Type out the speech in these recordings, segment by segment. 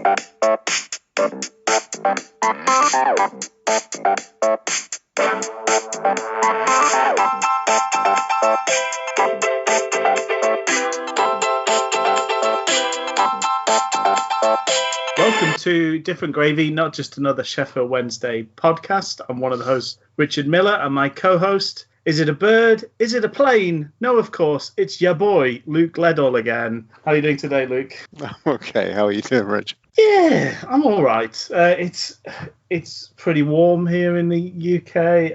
Welcome to Different Gravy, not just another Sheffield Wednesday podcast. I'm one of the hosts, Richard Miller, and my co-host, is it a bird? Is it a plane? No, of course, it's your boy, Luke Ledall again. How are you doing today, Luke? I'm okay. How are you doing, Rich? Yeah, I'm all right. It's pretty warm here in the UK.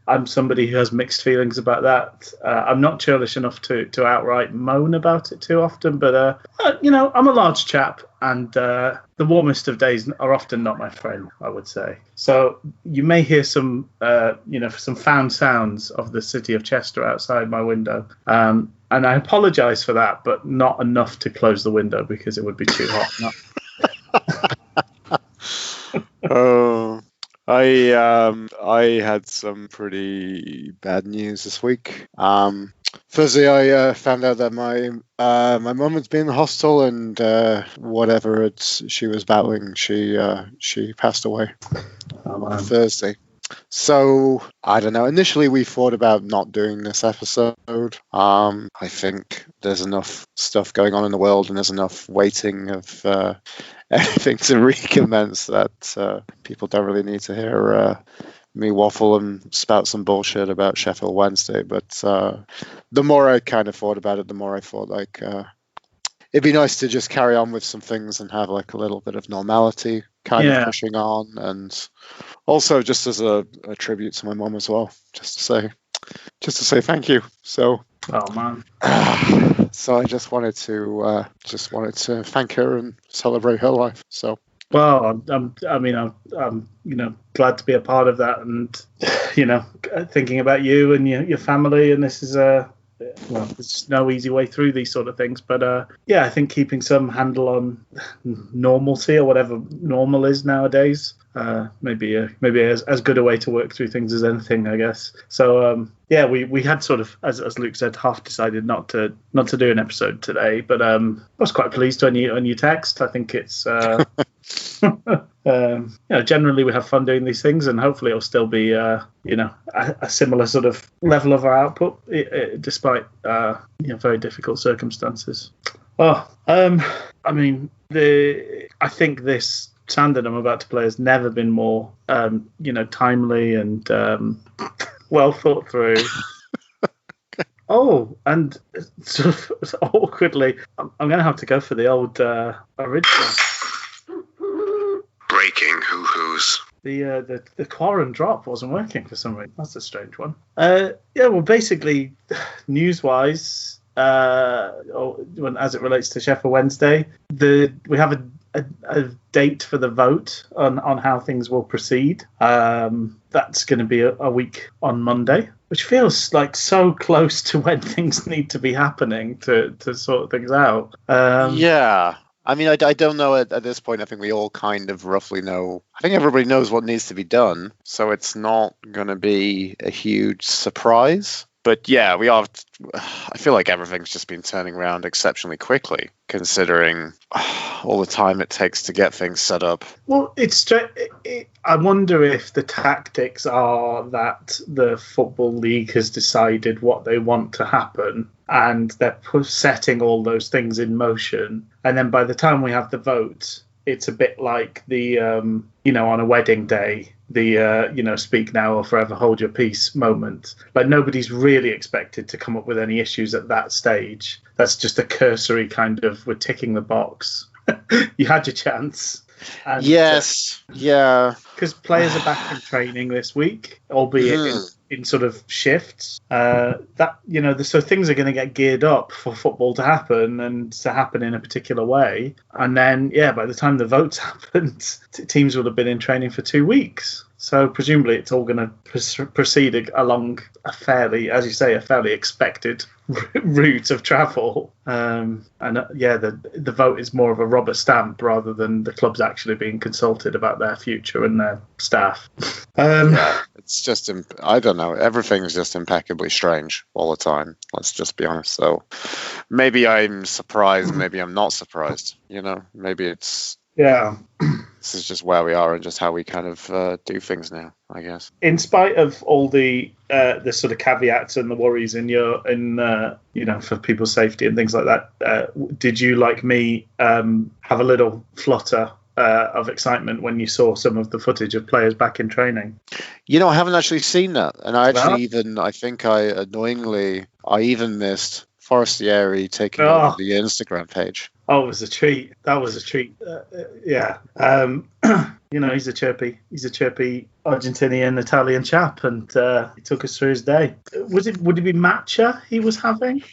I'm somebody who has mixed feelings about that. I'm not churlish enough to outright moan about it too often, but I'm a large chap, and the warmest of days are often not my friend, I would say. So you may hear some found sounds of the city of Chester outside my window, and I apologise for that, but not enough to close the window because it would be too hot. Oh, I had some pretty bad news this week. Firstly, I found out that my mum has been in the hospital, and whatever she was battling, she passed away on Thursday. So I don't know. Initially, we thought about not doing this episode. I think there's enough stuff going on in the world, and there's enough waiting of anything to recommence that people don't really need to hear me waffle and spout some bullshit about Sheffield Wednesday. But the more I kind of thought about it, the more I thought like it'd be nice to just carry on with some things and have like a little bit of normality kind of pushing on, and also just as a tribute to my mum as well, just to say thank you. So oh man. So I just wanted to thank her and celebrate her life. So well, I'm glad to be a part of that, and thinking about you and your family, and this is there's no easy way through these sort of things, but I think keeping some handle on normalcy or whatever normal is nowadays, maybe as good a way to work through things as anything, I guess. So we had sort of, as Luke said, half decided not to do an episode today, but I was quite pleased on your text. I think it's generally we have fun doing these things, and hopefully it'll still be a similar sort of level of our output despite very difficult circumstances. I think this sound that I'm about to play has never been more timely and well thought through. Oh, and sort of awkwardly, I'm going to have to go for the old original. Breaking hoo-hoos. The Quarren drop wasn't working for some reason. That's a strange one. Well, basically, news-wise, as it relates to Sheffield Wednesday, we have a date for the vote on how things will proceed. That's going to be a week on Monday, which feels like so close to when things need to be happening to sort things out. I mean, I don't know at this point. I think we all kind of roughly know. I think everybody knows what needs to be done, so it's not going to be a huge surprise. But yeah, we are. I feel like everything's just been turning around exceptionally quickly, considering all the time it takes to get things set up. Well, I wonder if the tactics are that the Football League has decided what they want to happen, and they're setting all those things in motion. And then by the time we have the vote, it's a bit like the, on a wedding day, the, speak now or forever hold your peace moment. Like nobody's really expected to come up with any issues at that stage. That's just a cursory kind of, we're ticking the box. You had your chance. And, yes. Yeah. Because players are back in training this week, albeit in sort of shifts. So things are going to get geared up for football to happen, and to happen in a particular way. And then, by the time the votes happened, teams would have been in training for 2 weeks. So presumably it's all going to proceed along a fairly expected route of travel. The vote is more of a rubber stamp rather than the clubs actually being consulted about their future and their staff. It's just, I don't know, everything's just impeccably strange all the time. Let's just be honest. So maybe I'm surprised, maybe I'm not surprised. Maybe it's Yeah. This is just where we are and just how we kind of do things now, I guess. In spite of all the sort of caveats and the worries for people's safety and things like that, did you, like me, have a little flutter of excitement when you saw some of the footage of players back in training? I haven't actually seen that, and I even missed Forestieri taking over the Instagram page. Oh, it was a treat. That was a treat. Yeah. He's a chirpy Argentinian Italian chap, and he took us through his day. Would it be matcha he was having?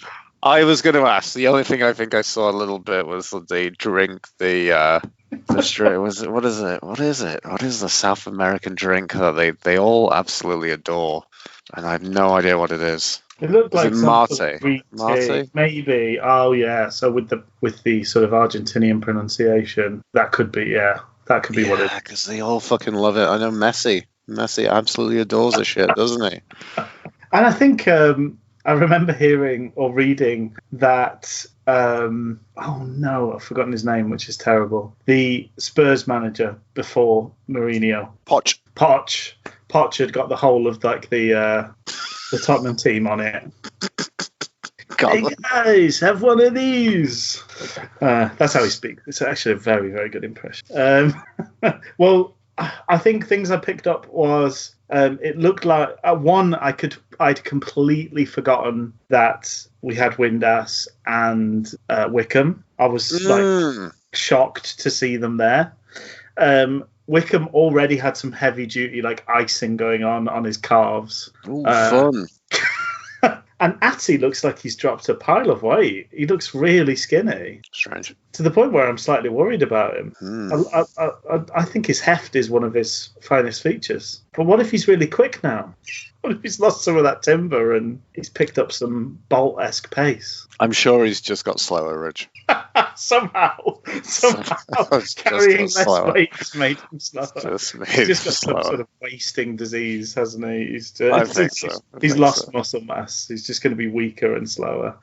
I was going to ask. The only thing I think I saw a little bit was the drink, the straight. What is it? What is the South American drink that they all absolutely adore? And I have no idea what it is. It looked like mate. Mate, maybe. Oh yeah. So with the sort of Argentinian pronunciation, that could be what it is. Yeah, because they all fucking love it. I know Messi absolutely adores the shit, doesn't he? And I think I remember hearing or reading that. Oh no, I've forgotten his name, which is terrible. The Spurs manager before Mourinho, Poch had got the whole of like the Tottenham team on it. Hey guys, have one of these. That's how he speaks. It's actually a very, very good impression. Well, I think things I picked up was it looked like I'd completely forgotten that we had Windass and Wickham. I was like shocked to see them there. Wickham already had some heavy duty like icing going on his calves. Ooh, fun. And Atty looks like he's dropped a pile of weight. He looks really skinny. Strange. To the point where I'm slightly worried about him. I think his heft is one of his finest features. But what if he's really quick now? What if he's lost some of that timber and he's picked up some Bolt-esque pace? I'm sure he's just got slower, Rich. somehow carrying less weight has made him slower. He's just got some sort of wasting disease, hasn't he? I think so. He's lost muscle mass. He's just going to be weaker and slower.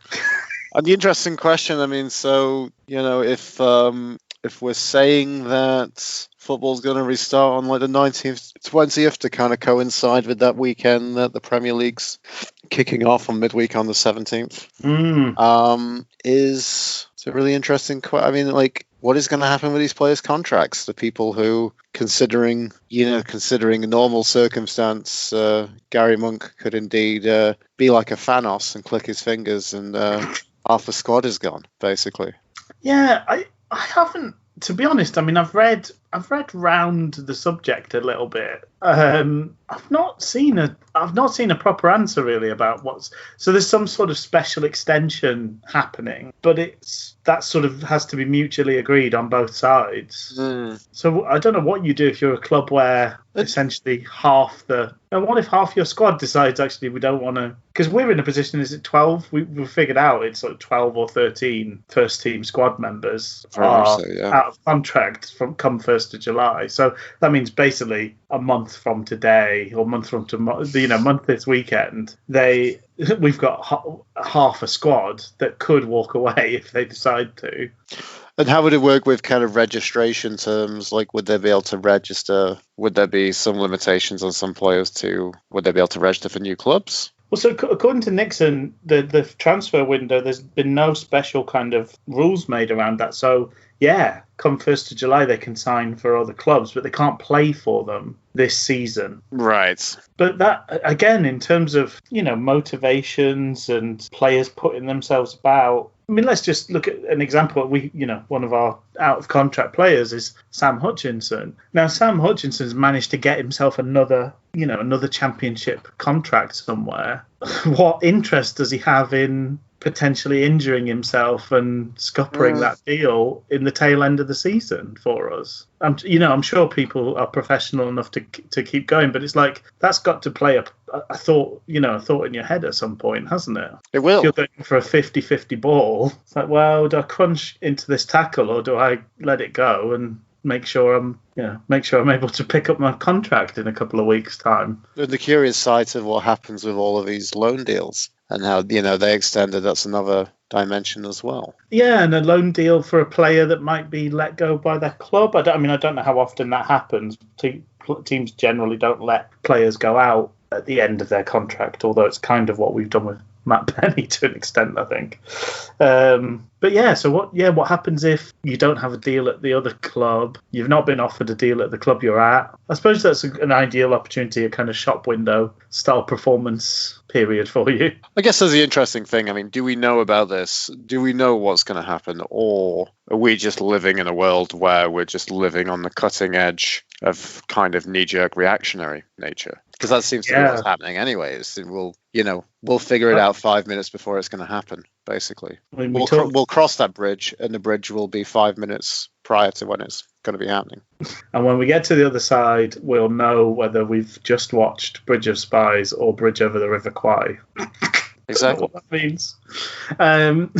And the interesting question, I mean, so, if we're saying that football's going to restart on like the 19th, 20th to kind of coincide with that weekend that the Premier League's kicking off on midweek on the 17th, is a really interesting question. I mean, like, what is going to happen with these players' contracts? The people who, considering a normal circumstance, Gary Monk could indeed be like a Thanos and click his fingers and half the squad is gone, basically. Yeah, I haven't, to be honest. I mean, I've read round the subject a little bit. I've not seen a proper answer really about so there's some sort of special extension happening, but that sort of has to be mutually agreed on both sides. So I don't know what you do if you're a club where essentially what if half your squad decides actually we don't want to, because we're in a position, is it 12? We've figured out it's like 12 or 13 first team squad members are out of contract come 1st of July. So that means basically a month from today, or month this weekend, we've got half a squad that could walk away if they decide to. And how would it work with kind of registration terms? Like, would they be able to register? Would there be some limitations on some players would they be able to register for new clubs? Well, so according to Nixon, the transfer window, there's been no special kind of rules made around that. So, yeah, come 1st of July, they can sign for other clubs, but they can't play for them this season. Right. But that, again, in terms of, motivations and players putting themselves about, I mean, let's just look at an example. One of our out-of-contract players is Sam Hutchinson. Now, Sam Hutchinson's managed to get himself another championship contract somewhere. What interest does he have in potentially injuring himself and scuppering that deal in the tail end of the season for us? I'm sure people are professional enough to keep going, but it's like that's got to play a thought in your head at some point, hasn't it? It will. If you're going for a 50-50 ball, it's like, well, do I crunch into this tackle or do I let it go and make sure I'm able to pick up my contract in a couple of weeks' time? And the curious side of what happens with all of these loan deals. and how they extended. That's another dimension as well. Yeah, and a loan deal for a player that might be let go by their club. I don't know how often that happens. Teams generally don't let players go out at the end of their contract, although it's kind of what we've done with Matt Penny to an extent, I think. But yeah, so what happens if you don't have a deal at the other club? You've not been offered a deal at the club you're at. I suppose that's an ideal opportunity, a kind of shop window style performance period for you. I guess that's the interesting thing. I mean, do we know about this? Do we know what's going to happen? Or are we just living in a world where we're just living on the cutting edge of kind of knee-jerk reactionary nature? Because that seems to be what's happening anyways. We'll figure it out 5 minutes before it's going to happen, basically. I mean, we'll cross that bridge, and the bridge will be 5 minutes prior to when it's going to be happening. And when we get to the other side, we'll know whether we've just watched Bridge of Spies or Bridge over the River Kwai. Exactly. What that means. It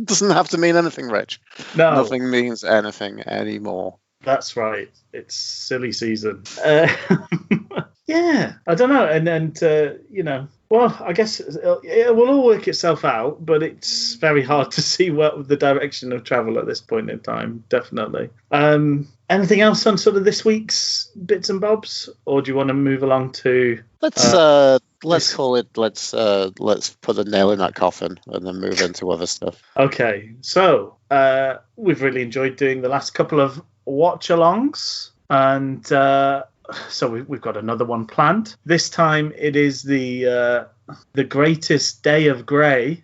doesn't have to mean anything, Rich. No. Nothing means anything anymore. That's right. It's silly season. Yeah, I don't know. And well, I guess it will all work itself out, but it's very hard to see what the direction of travel at this point in time, definitely. Anything else on sort of this week's bits and bobs, or do you want to move along to... Let's call it, let's put a nail in that coffin and then move into other stuff. Okay, so we've really enjoyed doing the last couple of watch-alongs, and so we've got another one planned. This time it is the greatest day of grey.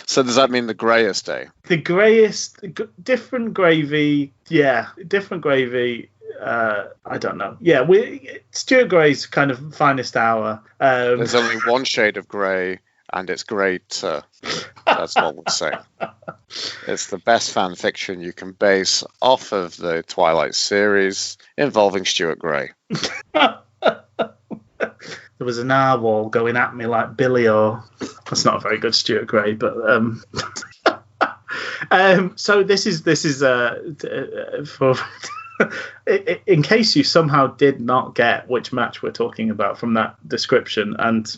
So does that mean the greyest day? The greyest, different gravy. Yeah, different gravy. I don't know. Yeah, Stuart Gray's kind of finest hour. There's only one shade of grey, and it's greater. That's what we're saying. It's the best fan fiction you can base off of the Twilight series involving Stuart Gray. There was a narwhal going at me like Billy, or that's not a very good Stuart Gray, but so this is for in case you somehow did not get which match we're talking about from that description, and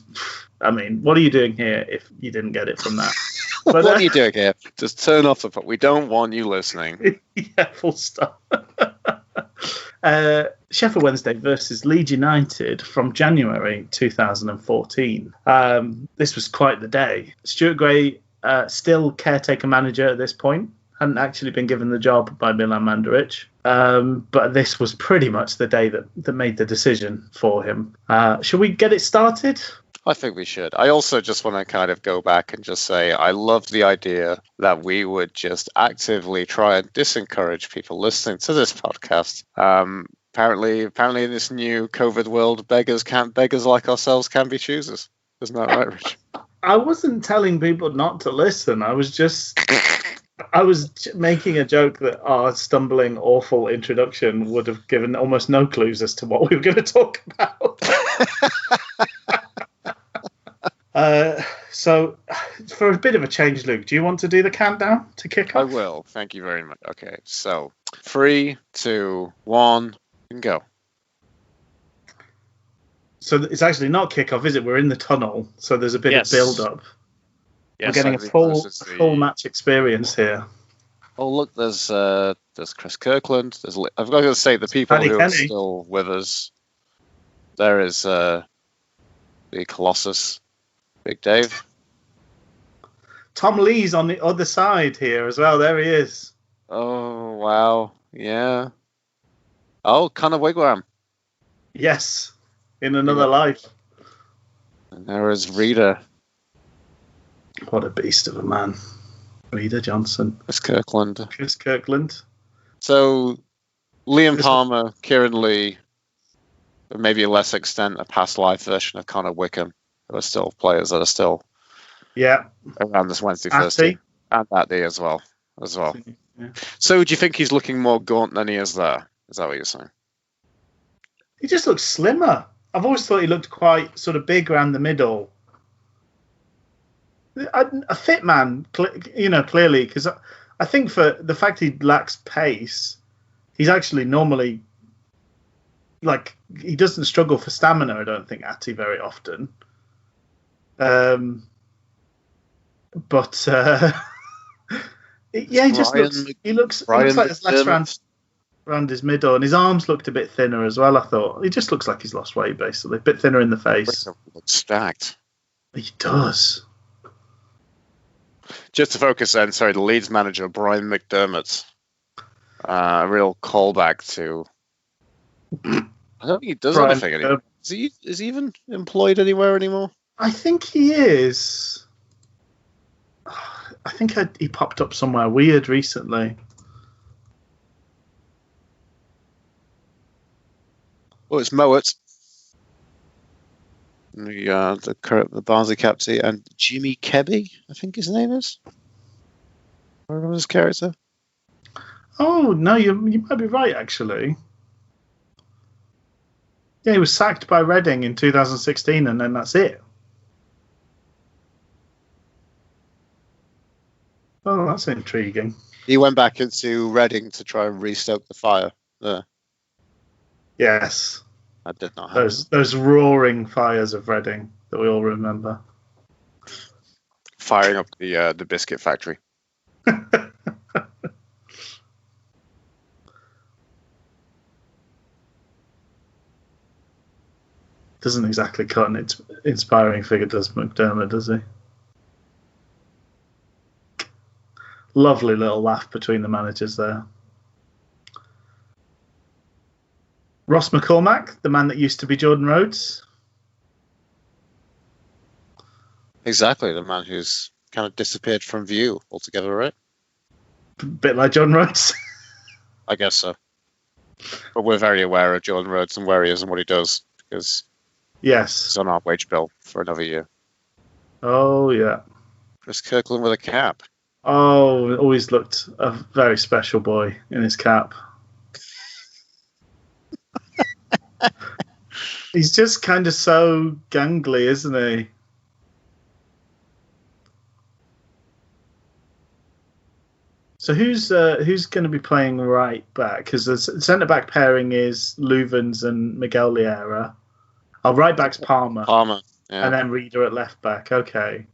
I mean, what are you doing here if you didn't get it from that? But, what are you doing here? Just turn off the phone. We don't want you listening. Yeah, full stop. Sheffield Wednesday versus Leeds United from January 2014. This was quite the day. Stuart Gray, still caretaker manager at this point, hadn't actually been given the job by Milan Mandaric. But this was pretty much the day that made the decision for him. Shall we get it started? I think we should. I also just want to kind of go back and just say I love the idea that we would just actively try and disencourage people listening to this podcast. Apparently in this new COVID world, beggars like ourselves can be choosers. Isn't that right, Rich? I wasn't telling people not to listen. I was making a joke that our stumbling, awful introduction would have given almost no clues as to what we were going to talk about. So, for a bit of a change, Luke, do you want to do the countdown to kick off? I will. Thank you very much. Okay, so 3, 2, 1, and go. So it's actually not kick-off, is it? We're in the tunnel, so there's a bit of build-up. Yes, we're getting a full match experience here. Oh, look, there's Chris Kirkland. I've got to say, the people who are still with us. There is the Colossus, Big Dave. Tom Lee's on the other side here as well. There he is. Oh, wow. Yeah. Oh, Conor Wigwam. Yes. In another life. And there is Rita. What a beast of a man. Rita Johnson. Chris Kirkland. So, Liam Palmer, Kieran Lee, but maybe a less extent, a past life version of Conor Wickham, who are still players that are still around this Wednesday, Thursday. And Atty as well. Yeah. So do you think he's looking more gaunt than he is there? Is that what you're saying? He just looks slimmer. I've always thought he looked quite sort of big around the middle. A fit man, clearly, because I think for the fact he lacks pace, he's actually normally like he doesn't struggle for stamina. I don't think Atty very often. But yeah, he just looks. He looks like there's less around his middle, and his arms looked a bit thinner as well. I thought he just looks like he's lost weight, basically, a bit thinner in the face. Looks stacked. He does. Just to focus then, sorry, the Leeds manager Brian McDermott. A real callback to. I don't think he does anything anymore. Is he even employed anywhere anymore? I think he is. I think he popped up somewhere weird recently. Well, it's Mowat. The Barnsley captain, and Jimmy Kebby, I think his name is. Where was his character? Oh no, you might be right actually. Yeah, he was sacked by Reading in 2016, and then that's it. Oh, that's intriguing. He went back into Reading to try and restoke the fire there. Yes. That did not happen. Those roaring fires of Reading that we all remember. Firing up the biscuit factory. Doesn't exactly cut an inspiring figure, does McDermott, does he? Lovely little laugh between the managers there. Ross McCormack, the man that used to be Jordan Rhodes. Exactly, the man who's kind of disappeared from view altogether, right? A bit like Jordan Rhodes. I guess so. But we're very aware of Jordan Rhodes and where he is and what he does, because he's on our wage bill for another year. Oh, yeah. Chris Kirkland with a cap. Oh, always looked a very special boy in his cap. He's just kind of so gangly, isn't he? So who's going to be playing right back? Because the centre back pairing is Louvens and Miguel Liera. Oh, right back's Palmer. Yeah. And then Reader at left back. Okay.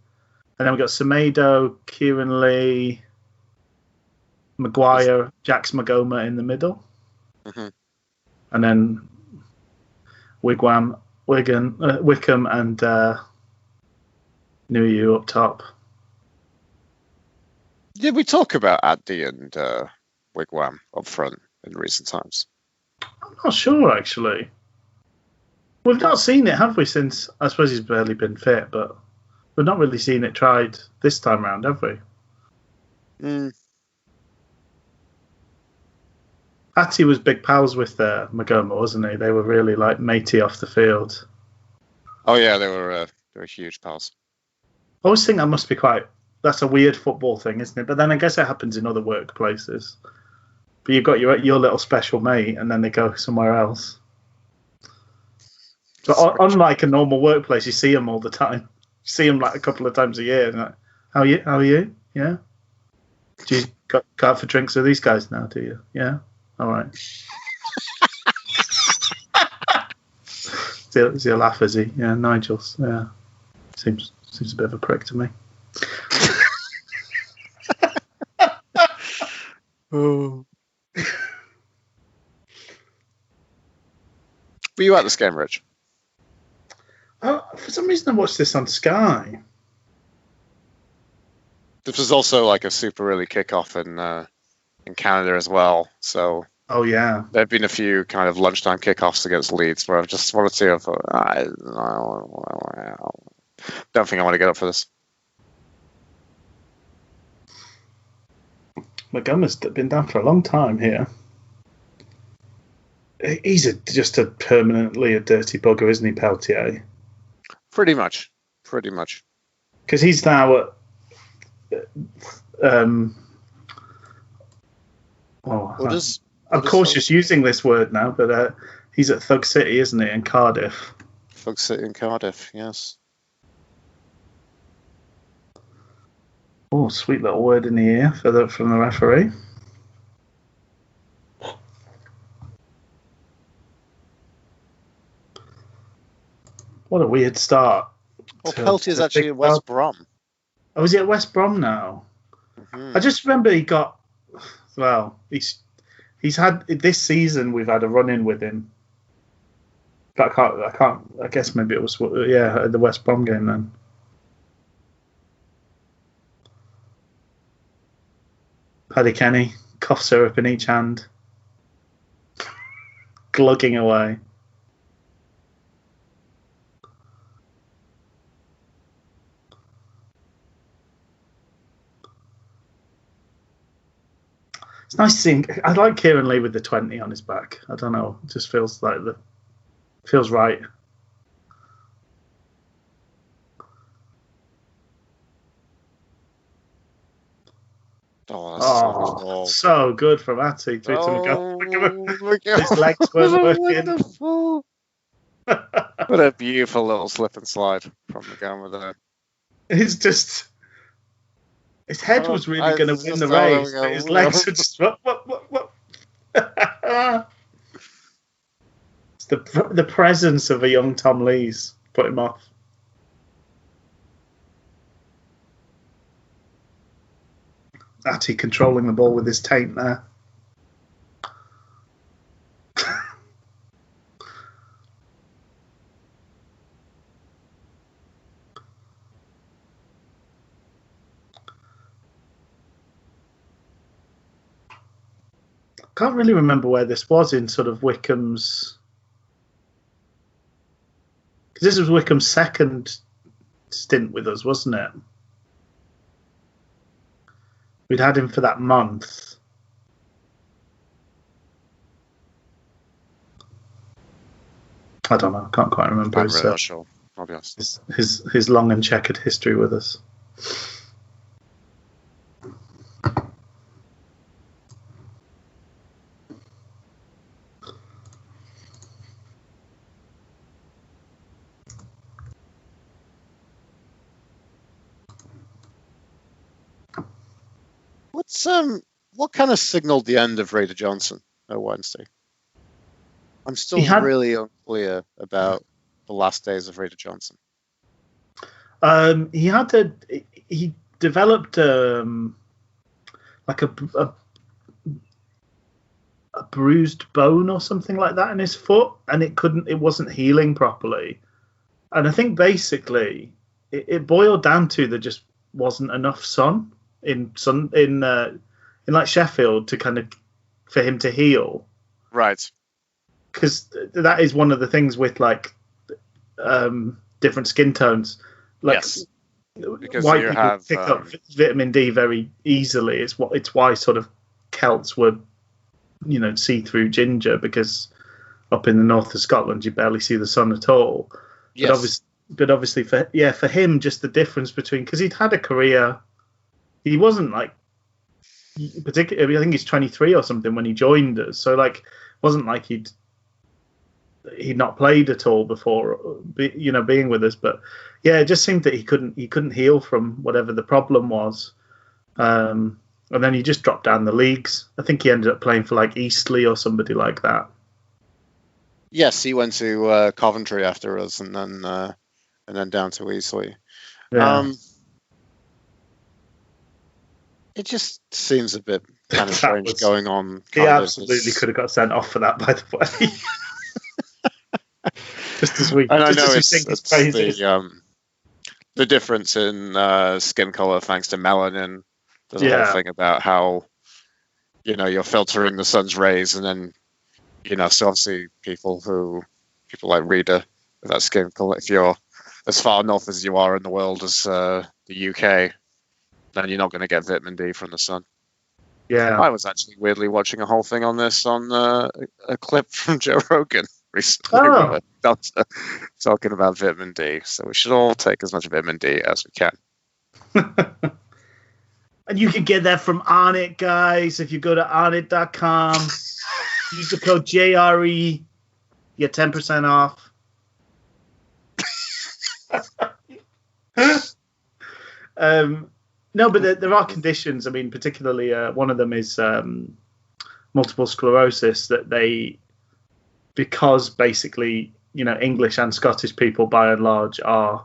And then we've got Semedo, Kieran Lee, Maguire, Jax Magoma in the middle. Mm-hmm. And then Wickham and Nuyu up top. Did we talk about Addy and Wigwam up front in recent times? I'm not sure, actually. We've not seen it, have we, since... I suppose he's barely been fit, but we've not really seen it tried this time round, have we? Atty was big pals with Magoma, wasn't he? They were really, matey off the field. Oh, yeah, they were huge pals. I always think that must be that's a weird football thing, isn't it? But then I guess it happens in other workplaces. But you've got your little special mate, and then they go somewhere else. But unlike a normal workplace, you see them all the time. You see them a couple of times a year. And how are you? Yeah. Do you go out for drinks with these guys now? Do you? Yeah. All right. Is he a laugh? Is he? Yeah, Nigel's. Yeah. Seems a bit of a prick to me. Oh. Were you at this game, Rich? For some reason, I watched this on Sky. This was also a super early kickoff in Canada as well. So. Oh yeah. There have been a few kind of lunchtime kickoffs against Leeds where I've just wanted to. I thought, don't think I want to get up for this. Montgomery's been down for a long time here. He's just permanently a dirty bugger, isn't he, Peltier? Pretty much. Because he's now at... I'm cautious using this word now, but he's at Thug City, isn't he, in Cardiff? Thug City in Cardiff, yes. Oh, sweet little word in the ear from the referee. What a weird start. Well, Peltier's to actually think at West about. Brom. Oh, is he at West Brom now? I just remember he got. Well, he's had this season. We've had a run in with him. But I can't. I guess maybe it was at the West Brom game then. Paddy Kenny, cough syrup in each hand, glugging away. It's nice seeing. I like Kieran Lee with the 20 on his back. I don't know. It just feels like feels right. Oh, so good from Atty through to McGowan. His legs weren't working. Wonderful. What a beautiful little slip and slide from McGowan there. It's just. His head was really going to win the race, but his legs were just. What? It's the presence of a young Tom Lees put him off. Atty controlling the ball with his taint there. Can't really remember where this was in sort of Wickham's, because this was Wickham's second stint with us, wasn't it? We'd had him for that month. I don't know. I can't quite remember. I'm really not sure. I'll be honest. His long and checkered history with us. What kind of signaled the end of Raider Johnson at Wednesday? I'm still really unclear about the last days of Raider Johnson. He developed like a bruised bone or something like that in his foot, and it wasn't healing properly. And I think basically it boiled down to there just wasn't enough sun in like Sheffield to kind of for him to heal. Right. Because that is one of the things with like different skin tones. Like, yes. Because white people pick up vitamin D very easily. It's why sort of Celts were, see-through ginger, because up in the north of Scotland you barely see the sun at all. Yes. But obviously for him, just the difference between, because he'd had a career, he wasn't like particularly. I think he's 23 or something when he joined us. So like, it wasn't like he'd not played at all before, being with us. But yeah, it just seemed that he couldn't heal from whatever the problem was. And then he just dropped down the leagues. I think he ended up playing for like Eastleigh or somebody like that. Yes, he went to Coventry after us, and then down to Eastleigh. Yeah. It just seems a bit kind of strange going on. He absolutely could have got sent off for that, by the way. Just as we, and I know it's crazy. The difference in skin color thanks to melanin. There's a whole thing about how you're filtering the sun's rays, and then so obviously people like Reader with that skin color. If you're as far north as you are in the world as the UK, then you're not going to get vitamin D from the sun. Yeah, I was actually weirdly watching a whole thing on this on a clip from Joe Rogan recently. Oh. Doctor talking about vitamin D. So we should all take as much vitamin D as we can. And you can get that from Onnit, guys. If you go to onnit.com, use the code JRE, get 10% off. No, but there are conditions. I mean, particularly one of them is multiple sclerosis, that because basically English and Scottish people by and large are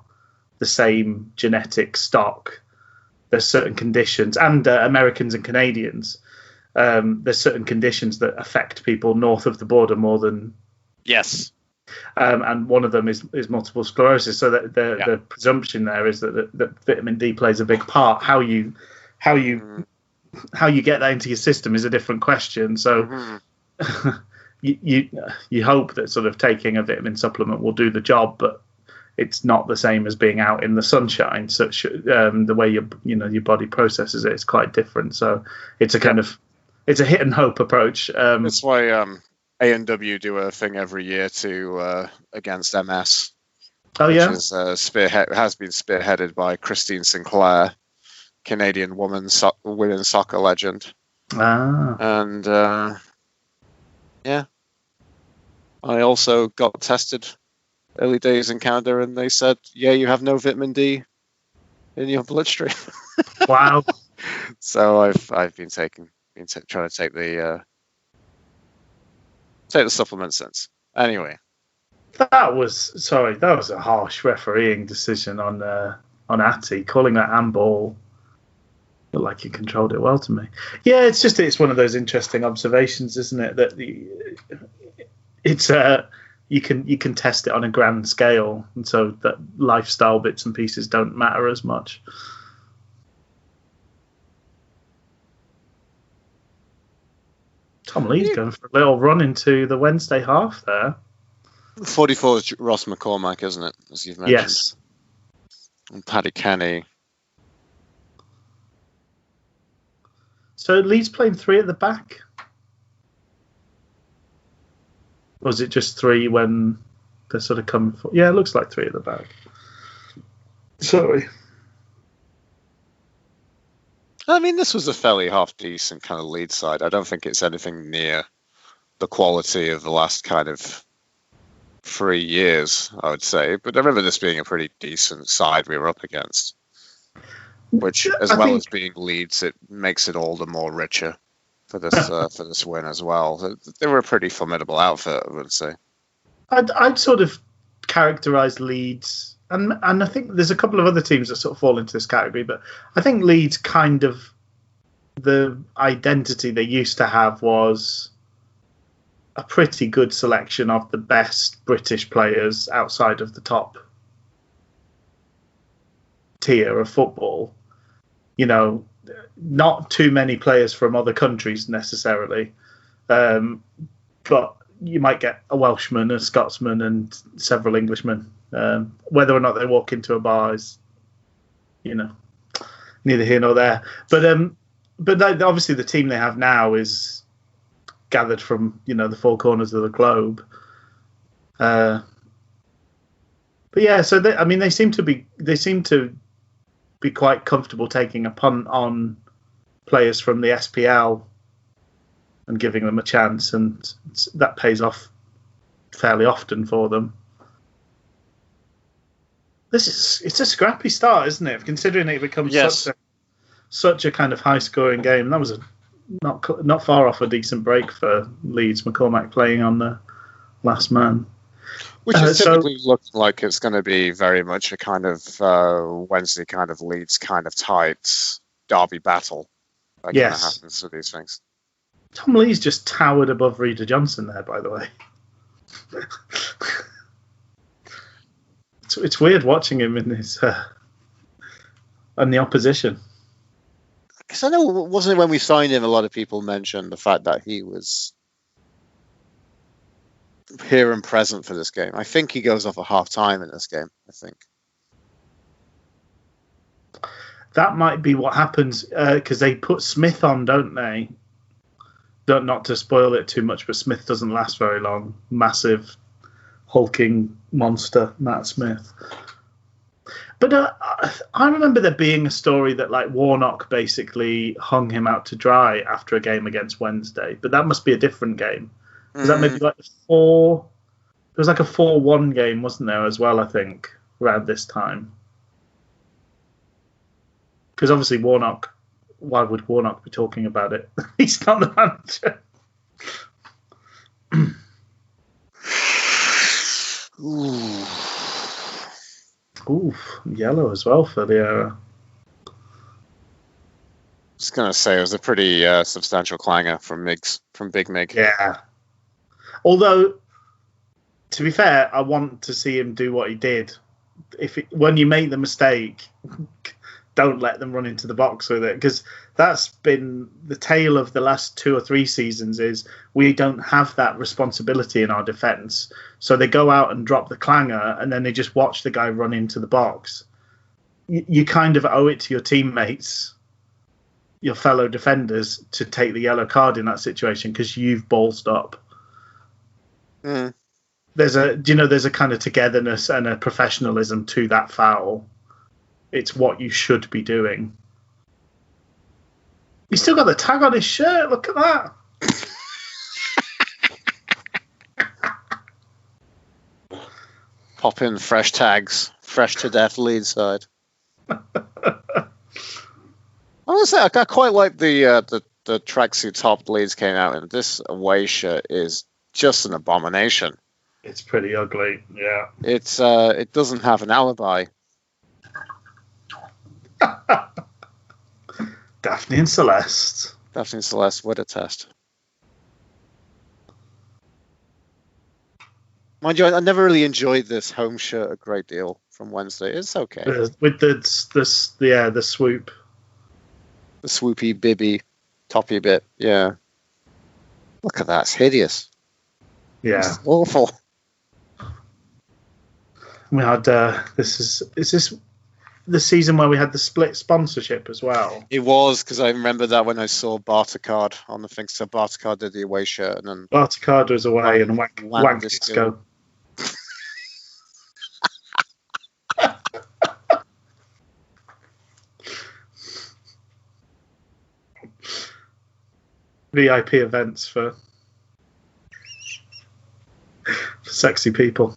the same genetic stock. There's certain conditions, and Americans and Canadians. There's certain conditions that affect people north of the border more than yes. And one of them is multiple sclerosis. So that the presumption there is that vitamin D plays a big part. How you get that into your system is a different question. So you hope that sort of taking a vitamin supplement will do the job, but it's not the same as being out in the sunshine. So the way your body processes it is quite different. So it's a kind of it's a hit and hope approach. That's why A&W do a thing every year to against MS. Oh yeah, which is has been spearheaded by Christine Sinclair, Canadian women's soccer legend. And I also got tested early days in Canada, and they said, you have no vitamin D in your bloodstream. Wow. So I've been trying to take the supplement since. Anyway, that was a harsh refereeing decision on Atty, calling that handball. Looked like he controlled it well to me. Yeah, it's one of those interesting observations, isn't it? That it's you can test it on a grand scale, and so that lifestyle bits and pieces don't matter as much. Tom Lee's going for a little run into the Wednesday half there. 44 is Ross McCormack, isn't it? As you've mentioned. Yes. And Paddy Kenny. So Leeds playing 3 at the back? Or was it just 3 when they're sort of coming for... Yeah, it looks like 3 at the back. Sorry. I mean, this was a fairly half-decent kind of lead side. I don't think it's anything near the quality of the last kind of 3 years, I would say. But I remember this being a pretty decent side we were up against. Which, as well as being Leeds, it makes it all the more richer for this win as well. They were a pretty formidable outfit, I would say. I'd sort of characterise Leeds... And I think there's a couple of other teams that sort of fall into this category, but I think Leeds kind of, the identity they used to have was a pretty good selection of the best British players outside of the top tier of football. Not too many players from other countries necessarily, but you might get a Welshman, a Scotsman, and several Englishmen. Whether or not they walk into a bar is, neither here nor there. But obviously the team they have now is gathered from the 4 corners of the globe. But yeah, so they seem to be quite comfortable taking a punt on players from the SPL and giving them a chance, and that pays off fairly often for them. It's a scrappy start, isn't it? Considering it becomes such a kind of high scoring game. That was not far off a decent break for Leeds. McCormack playing on the last man, which is typically looking like it's going to be very much a kind of Wednesday kind of Leeds kind of tight derby battle. That kind of happens with these things. Tom Lee's just towered above Reader Johnson there, by the way. It's weird watching him in his and the opposition. Because I know, wasn't it when we signed him, a lot of people mentioned the fact that he was here and present for this game. I think he goes off at half time in this game. I think that might be what happens because they put Smith on, don't they? Not to spoil it too much, but Smith doesn't last very long. Massive, hulking monster, Matt Smith. But I remember there being a story that like Warnock basically hung him out to dry after a game against Wednesday. But that must be a different game. Was that maybe like there was like a 4-1 game, wasn't there, as well, I think, around this time? Because obviously Warnock, why would Warnock be talking about it? He's not the manager. Ooh. Ooh, yellow as well for the error. I was going to say it was a pretty substantial clanger from Big Mig. Yeah. Although, to be fair, I want to see him do what he did. When you make the mistake, don't let them run into the box with it, because that's been the tale of the last 2 or 3 seasons. Is we don't have that responsibility in our defence, so they go out and drop the clanger, and then they just watch the guy run into the box. You kind of owe it to your teammates, your fellow defenders, to take the yellow card in that situation because you've ballsed up. Mm. There's a kind of togetherness and a professionalism to that foul. It's what you should be doing. He's still got the tag on his shirt. Look at that. Pop in fresh tags, fresh to death lead side. Honestly, I quite like the tracksuit top Leeds came out in. This away shirt is just an abomination. It's pretty ugly, yeah. It doesn't have an alibi. Daphne and Celeste. Daphne and Celeste would attest. Mind you, I never really enjoyed this home shirt a great deal from Wednesday. It's okay. With the swoop. The swoopy, bibby, toppy bit, yeah. Look at that, it's hideous. Yeah. It's awful. We had, is this the season where we had the split sponsorship as well? It was, because I remember that when I saw Bartercard on the thing. So Bartercard did the away shirt, and then Bartercard was away, and Wank Disco. VIP events for sexy people.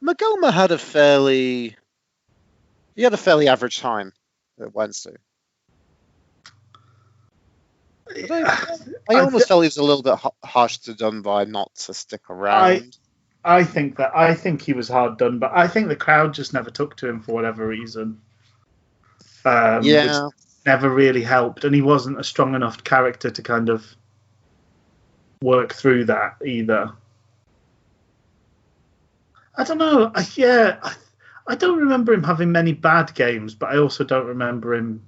Magoma had a fairly average time at Wednesday. I almost felt he was a little bit harsh to Dunbar not to stick around. I think he was hard done, but I think the crowd just never took to him for whatever reason. Which never really helped, and he wasn't a strong enough character to kind of work through that either. I don't know. I don't remember him having many bad games, but I also don't remember him.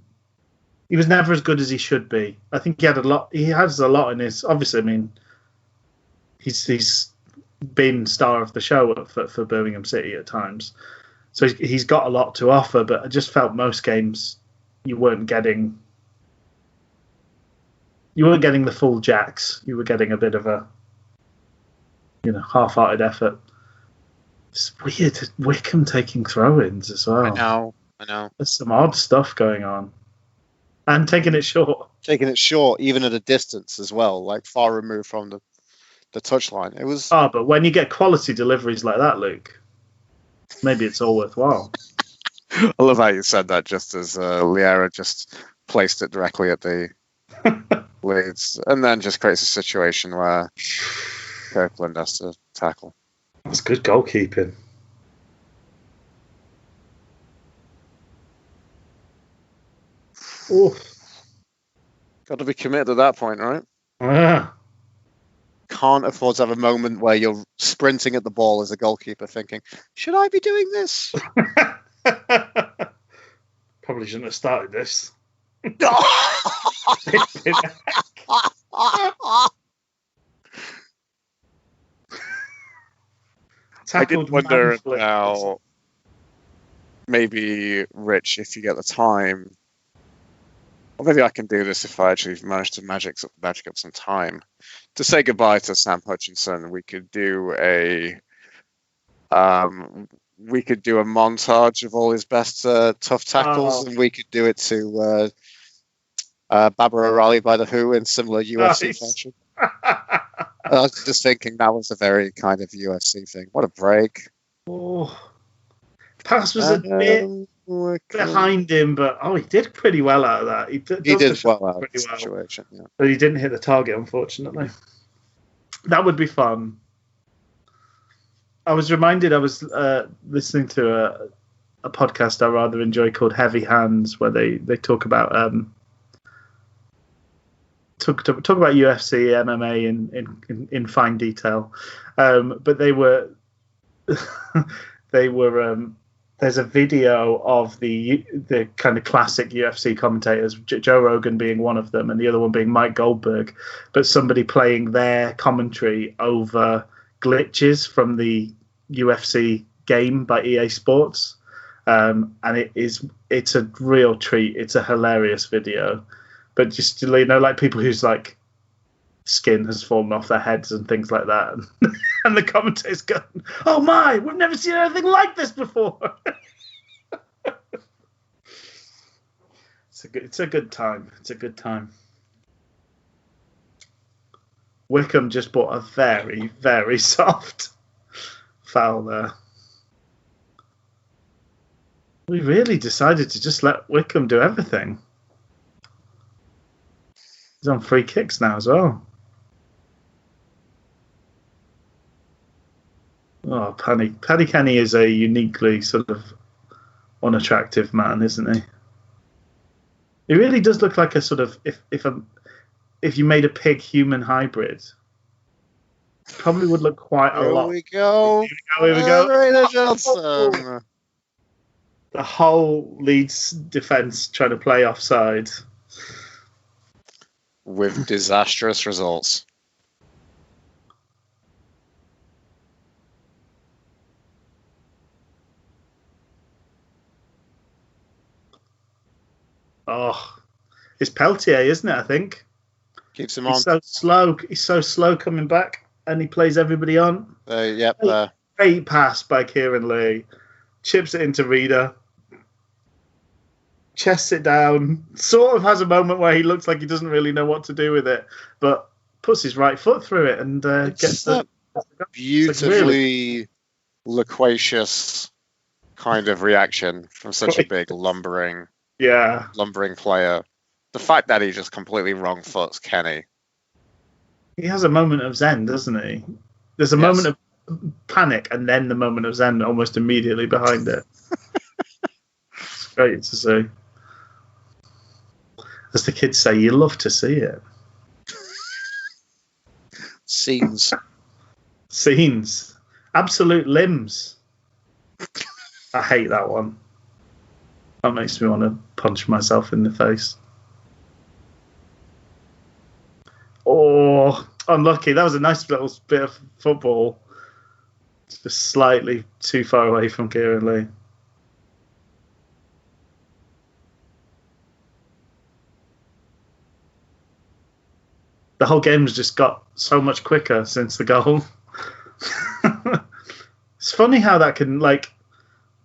He was never as good as he should be. I think he had a lot. He has a lot in his. Obviously, I mean, he's been star of the show for Birmingham City at times, so he's got a lot to offer. But I just felt most games you weren't getting the full jacks. You were getting a bit of a half-hearted effort. It's weird. Wickham taking throw-ins as well. I know. There's some odd stuff going on. And taking it short. Taking it short, even at a distance as well, like far removed from the touchline. It was. Oh, but when you get quality deliveries like that, Luke, maybe it's all worthwhile. I love how you said that just as Liera just placed it directly at the Leeds, and then just creates a situation where Kirkland has to tackle. That's good goalkeeping. Oof. Got to be committed at that point, right? Ah. Can't afford to have a moment where you're sprinting at the ball as a goalkeeper thinking, should I be doing this? Probably shouldn't have started this. I did wonder now, maybe, Rich, if you get the time, or maybe I can do this if I actually manage to magic up some time. To say goodbye to Sam Hutchinson, we could do a montage of all his best tough tackles, and we could do it to Baba O'Reilly by The Who in similar UFC fashion. I was just thinking that was a very kind of UFC thing. What a break. Oh. Pass was a bit behind him, but he did pretty well out of that. He did well out of the situation, yeah. But he didn't hit the target, unfortunately. That would be fun. I was reminded. I was listening to a podcast I rather enjoy called Heavy Hands, where they talk about talk about UFC, MMA in fine detail. But they were they were. There's a video of the kind of classic UFC commentators, Joe Rogan being one of them, and the other one being Mike Goldberg, but somebody playing their commentary over glitches from the UFC game by EA Sports, and it's a real treat. It's a hilarious video, but just like people whose like skin has fallen off their heads and things like that, and the commentators go, "Oh my, we've never seen anything like this before." It's a good time. It's a good time. Wickham just bought a very, very soft foul there. We really decided to just let Wickham do everything. He's on free kicks now as well. Oh, Paddy Kenny is a uniquely sort of unattractive man, isn't he? He really does look like a sort of if you made a pig human hybrid, probably would look quite a lot. Here we go. Here we go. Rainer Johnson. The whole Leeds defence trying to play offside. With disastrous results. Oh, it's Peltier, isn't it? I think Keeps him on. He's so slow. He's so slow coming back, and he plays everybody on. Yep. Great pass by Kieran Lee. Chips it into Reader. Chests it down. Sort of has a moment where he looks like he doesn't really know what to do with it, but puts his right foot through it and gets the beautifully loquacious kind of reaction from such a big lumbering player. The fact that he just completely wrong foots Kenny. He has a moment of zen, doesn't he? There's a moment of panic and then the moment of zen almost immediately behind it. It's great to see. As the kids say, you love to see it. Scenes. Absolute limbs. I hate that one. That makes me want to punch myself in the face. Oh, unlucky. That was a nice little bit of football. Just slightly too far away from Kieran Lee. The whole game's just got so much quicker since the goal. It's funny how that can, like,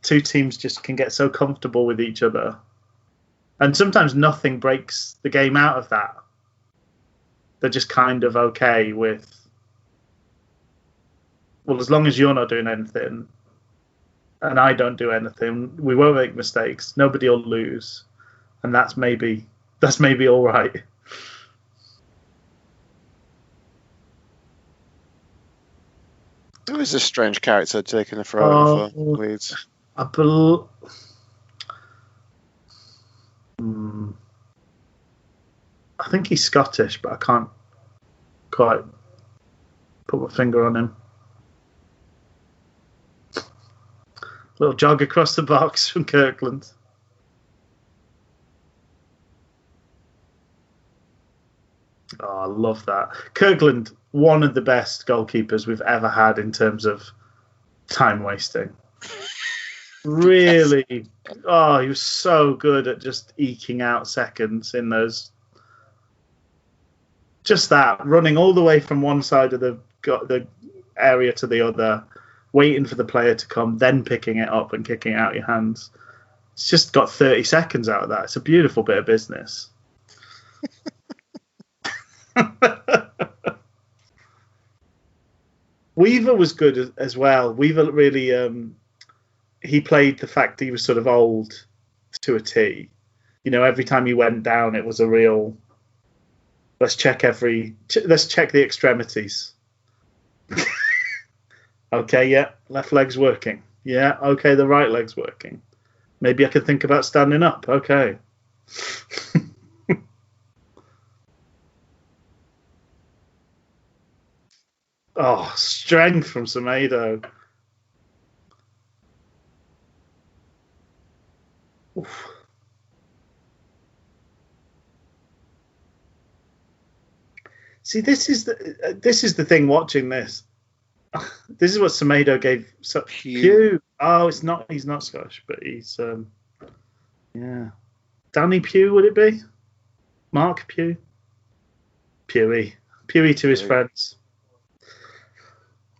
two teams just can get so comfortable with each other. And sometimes nothing breaks the game out of that. They're just kind of okay with, well, as long as you're not doing anything and I don't do anything, we won't make mistakes. Nobody will lose. And that's maybe all right. Who is this strange character taking a throw for Leeds? I think he's Scottish, but I can't quite put my finger on him. Little jog across the box from Kirkland. Oh, I love that. Kirkland, one of the best goalkeepers we've ever had in terms of time wasting. Really, he was so good at just eking out seconds in those. Just that, running all the way from one side of the area to the other, waiting for the player to come, then picking it up and kicking it out your hands. It's just got 30 seconds out of that. It's a beautiful bit of business. Weaver was good as well. Weaver really, he played the fact he was sort of old to a T. You know, every time he went down, it was a real, let's check the extremities. Okay, yeah, left leg's working. Yeah, okay, the right leg's working. Maybe I could think about standing up. Okay. Oh, strength from Semedo. Oof. See, this is the thing. Watching this, this is what Semedo gave. So, Pugh. Oh, it's not. He's not Scottish, but he's yeah. Danny Pugh, would it be? Mark Pugh. Pewey to his friends.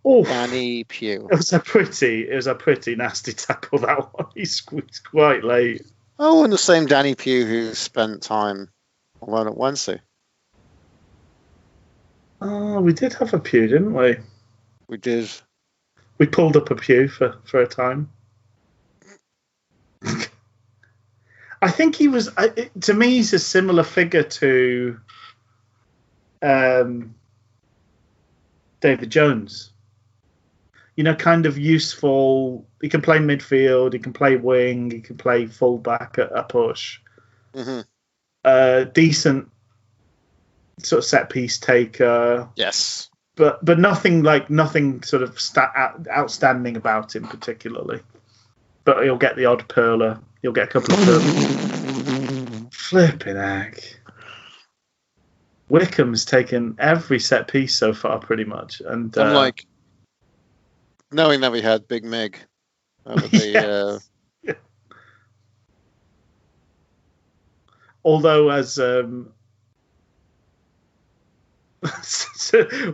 Oh, Danny Pugh. It was a pretty nasty tackle, that one. He squeezed quite late. Oh, and the same Danny Pugh who spent time alone at Wednesday. Oh, we did have a Pew, didn't we? We did. We pulled up a Pew for a time. I think he was. To me, he's a similar figure to David Jones. You know, kind of useful. He can play midfield. He can play wing. He can play fullback at a push. Mm-hmm. Decent sort of set piece taker. Yes, but nothing sort of outstanding about him particularly. But he'll get the odd perler. He'll get a couple of perlers. Flipping heck. Wickham's taken every set piece so far, pretty much, and I'm like, knowing that we had Big Mig over the. Yeah. Although, as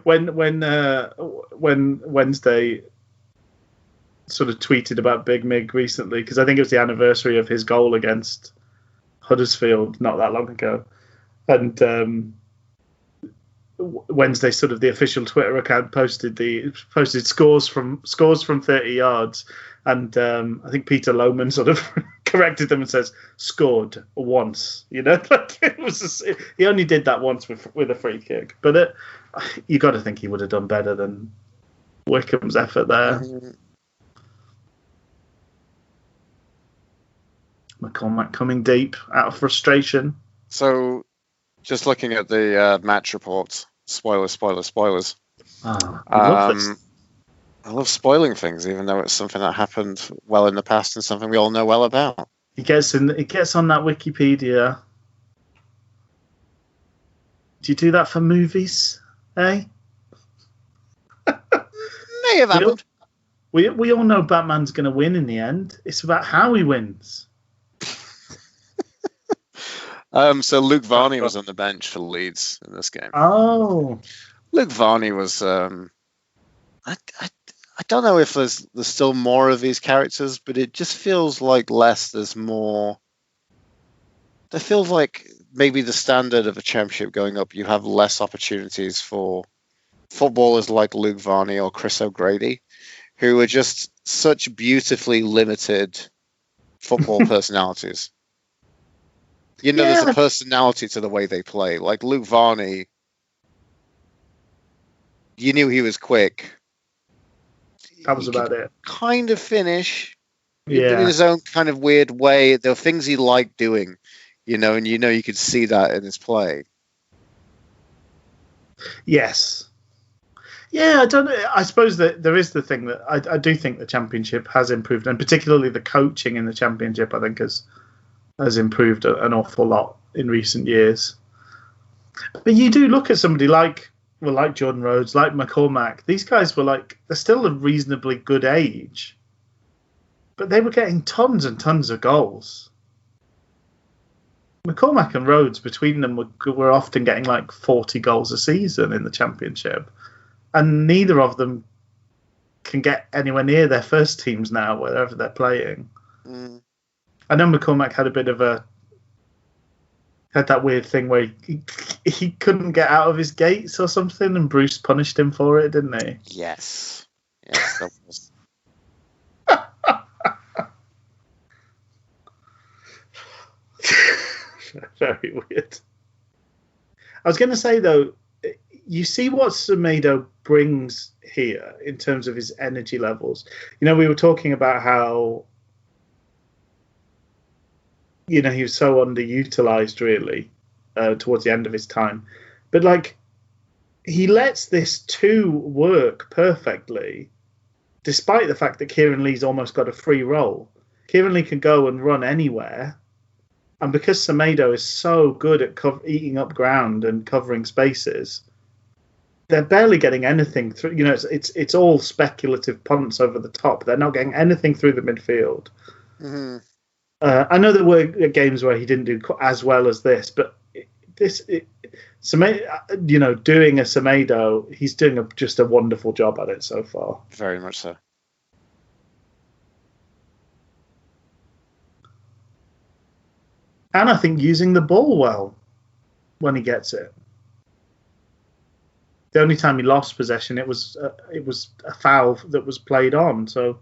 when Wednesday sort of tweeted about Big Mig recently, because I think it was the anniversary of his goal against Huddersfield not that long ago, and Wednesday, sort of the official Twitter account, posted scores from 30 yards, and I think Peter Lohman sort of corrected them and says scored once. You know, like he only did that once with a free kick, but you got to think he would have done better than Wickham's effort there. McCormack coming deep out of frustration. So, just looking at the match reports, spoilers. Oh, I love this. I love spoiling things, even though it's something that happened well in the past and something we all know well about. He gets on that Wikipedia. Do you do that for movies, eh? May have happened. We all know Batman's going to win in the end. It's about how he wins. So Luke Varney was on the bench for Leeds in this game. Oh, Luke Varney was. I don't know if there's still more of these characters, but it just feels like less. There's more. It feels like maybe the standard of a championship going up, you have less opportunities for footballers like Luke Varney or Chris O'Grady, who are just such beautifully limited football personalities. You know, there's a personality to the way they play. Like Luke Varney, you knew he was quick. That was about it. Kind of finish. Yeah. In his own kind of weird way. There were things he liked doing, you know, and you could see that in his play. Yes. Yeah, I don't know. I suppose that there is the thing that I do think the Championship has improved, and particularly the coaching in the Championship, I think, has improved an awful lot in recent years. But you do look at somebody like Jordan Rhodes, like McCormack. These guys were they're still a reasonably good age, but they were getting tons and tons of goals. McCormack and Rhodes, between them, were often getting 40 goals a season in the Championship, and neither of them can get anywhere near their first teams now, wherever they're playing. Mm. I know McCormack had that weird thing where he couldn't get out of his gates or something, and Bruce punished him for it, didn't he? Yes, that was. Very weird. I was going to say, though, you see what Semedo brings here in terms of his energy levels. We were talking about how he was so underutilized really towards the end of his time, but like he lets this 2 work perfectly, despite the fact that Kieran Lee's almost got a free role. Kieran Lee can go and run anywhere. And because Semedo is so good at eating up ground and covering spaces, they're barely getting anything through. It's all speculative punts over the top. They're not getting anything through the midfield. Mm-hmm. I know there were games where he didn't do as well as this, but Semedo, doing a Semedo, he's doing just a wonderful job at it so far. Very much so. And I think using the ball well when he gets it. The only time he lost possession, it was a foul that was played on. So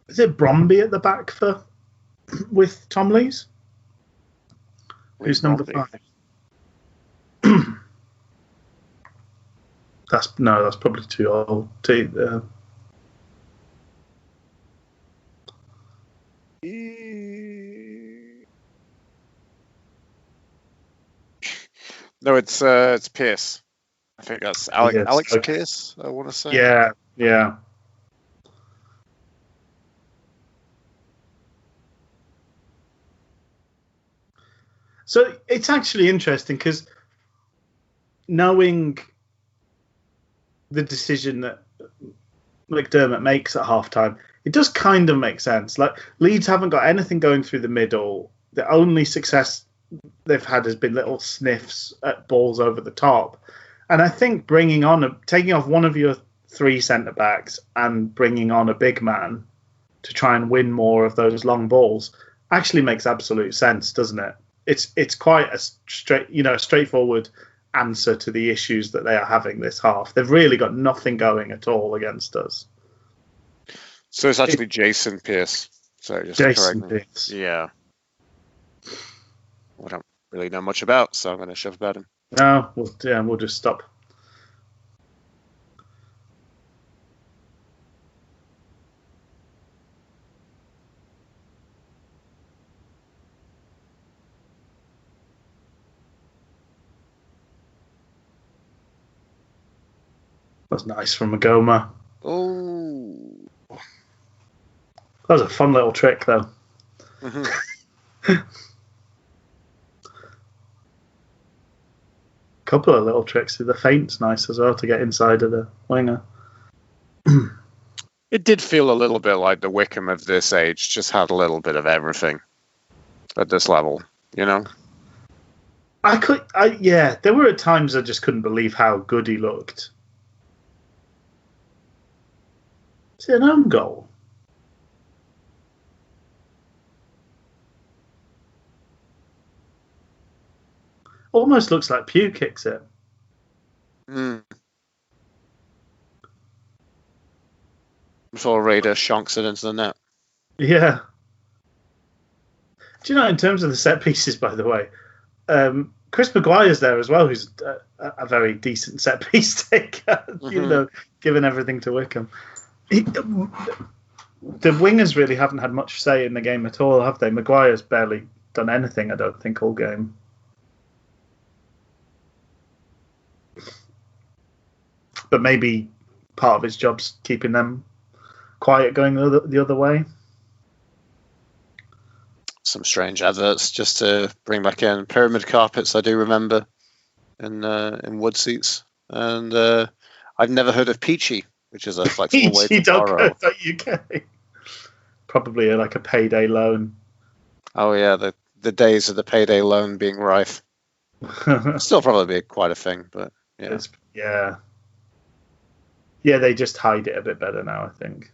is it Bromby at the back with Tom Lees? Who's number 5? That's probably too old. No, it's Pierce. I think that's Alex okay. Pierce, I want to say. Yeah. So it's actually interesting because knowing the decision that McDermott makes at halftime, it does kind of make sense. Like Leeds haven't got anything going through the middle. The only success they've had has been little sniffs at balls over the top. And I think taking off one of your 3 centre backs and bringing on a big man to try and win more of those long balls actually makes absolute sense, doesn't it? It's quite a straightforward answer to the issues that they are having this half. They've really got nothing going at all against us. So it's actually Jason Pierce. Sorry, just Jason correct me. Pierce. Yeah. I don't really know much about, so I'm going to shove about him. No, we'll just stop. That's nice from Magoma. Oh. That was a fun little trick, though. Mm-hmm. Couple of little tricks. The feint's nice as well to get inside of the winger. It did feel a little bit like the Wickham of this age just had a little bit of everything at this level, there were at times I just couldn't believe how good he looked. Is it an own goal? Almost looks like Pugh kicks it. Before Raider shonks it into the net. Yeah. Do you know, in terms of the set pieces, by the way, Chris Maguire's there as well, who's a very decent set piece taker, given everything to Wickham. The wingers really haven't had much say in the game at all, have they? Maguire's barely done anything, I don't think, all game. But maybe part of his job's keeping them quiet going the other way. Some strange adverts just to bring back in pyramid carpets. I do remember in wood seats, and I've never heard of Peachy, which is a flexible way to borrow. UK. Probably like a payday loan. Oh yeah, the days of the payday loan being rife. Still probably be quite a thing, but yeah. Yeah, they just hide it a bit better now, I think.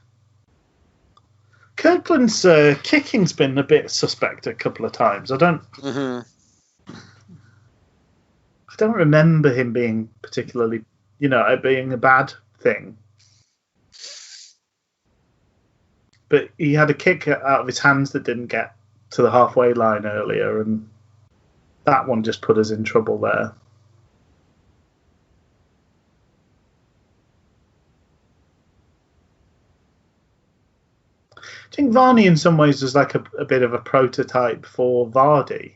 Kirkland's kicking's been a bit suspect a couple of times. I don't remember him being particularly, it being a bad thing. but he had a kick out of his hands that didn't get to the halfway line earlier, and that one just put us in trouble there. I think Varney in some ways was like a bit of a prototype for Vardy.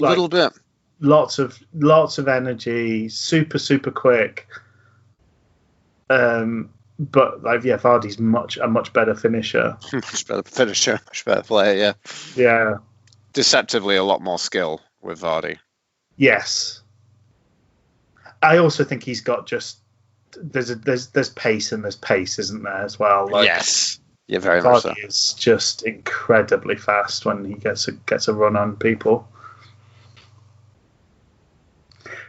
A little bit. Lots of energy, super quick. But Vardy's a much better finisher. Much better finisher, much better player, yeah. Yeah. Deceptively a lot more skill with Vardy. Yes. I also think he's got just there's pace and there's pace, isn't there, as well? Like, yes. Yeah, very much so. Vardy is just incredibly fast when he gets a run on people.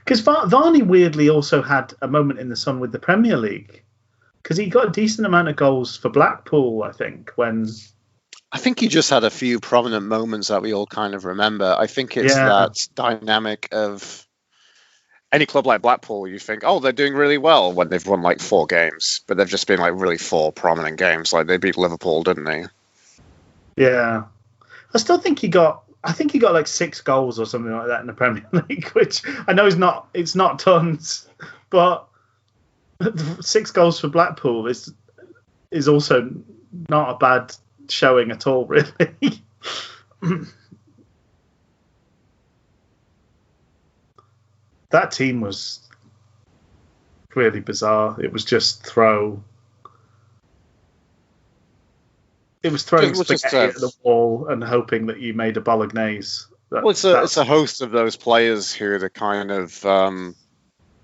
Because Varney weirdly also had a moment in the sun with the Premier League, because he got a decent amount of goals for Blackpool, I think, I think he just had a few prominent moments that we all kind of remember. I think it's that dynamic of any club like Blackpool, you think, oh, they're doing really well when they've won like 4 games, but they've just been like really 4 prominent games. Like they beat Liverpool, didn't they? Yeah. I still think he got like 6 goals or something like that in the Premier League, which I know it's not tons, but 6 goals for Blackpool is also not a bad showing at all, really. That team was really bizarre. It was just throw. It was throwing spaghetti at the wall and hoping that you made a bolognese. It's a host of those players who are the kind of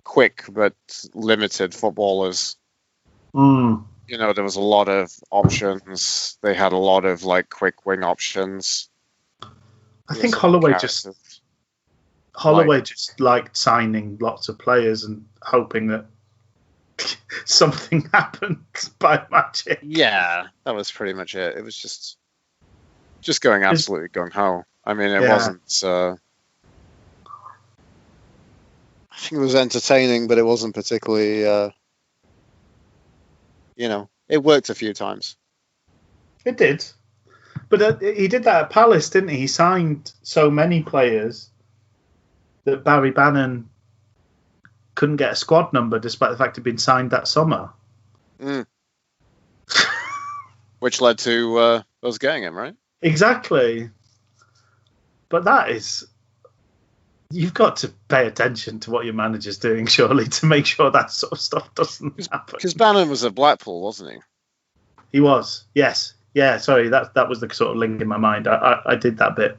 quick but limited footballers. Mm. You know, there was a lot of options. They had a lot of like quick wing options. I think Holloway just liked signing lots of players and hoping that something happened by magic. Yeah, that was pretty much it. It was just going absolutely gung-ho. I mean, it wasn't... I think it was entertaining, but it wasn't particularly... it worked a few times. It did. But he did that at Palace, didn't he? He signed so many players that Barry Bannon couldn't get a squad number despite the fact he'd been signed that summer. Mm. Which led to us getting him, right? Exactly. But that is... You've got to pay attention to what your manager's doing, surely, to make sure that sort of stuff doesn't happen. Because Bannon was at Blackpool, wasn't he? He was, yes. Yeah, sorry, that was the sort of link in my mind. I did that bit.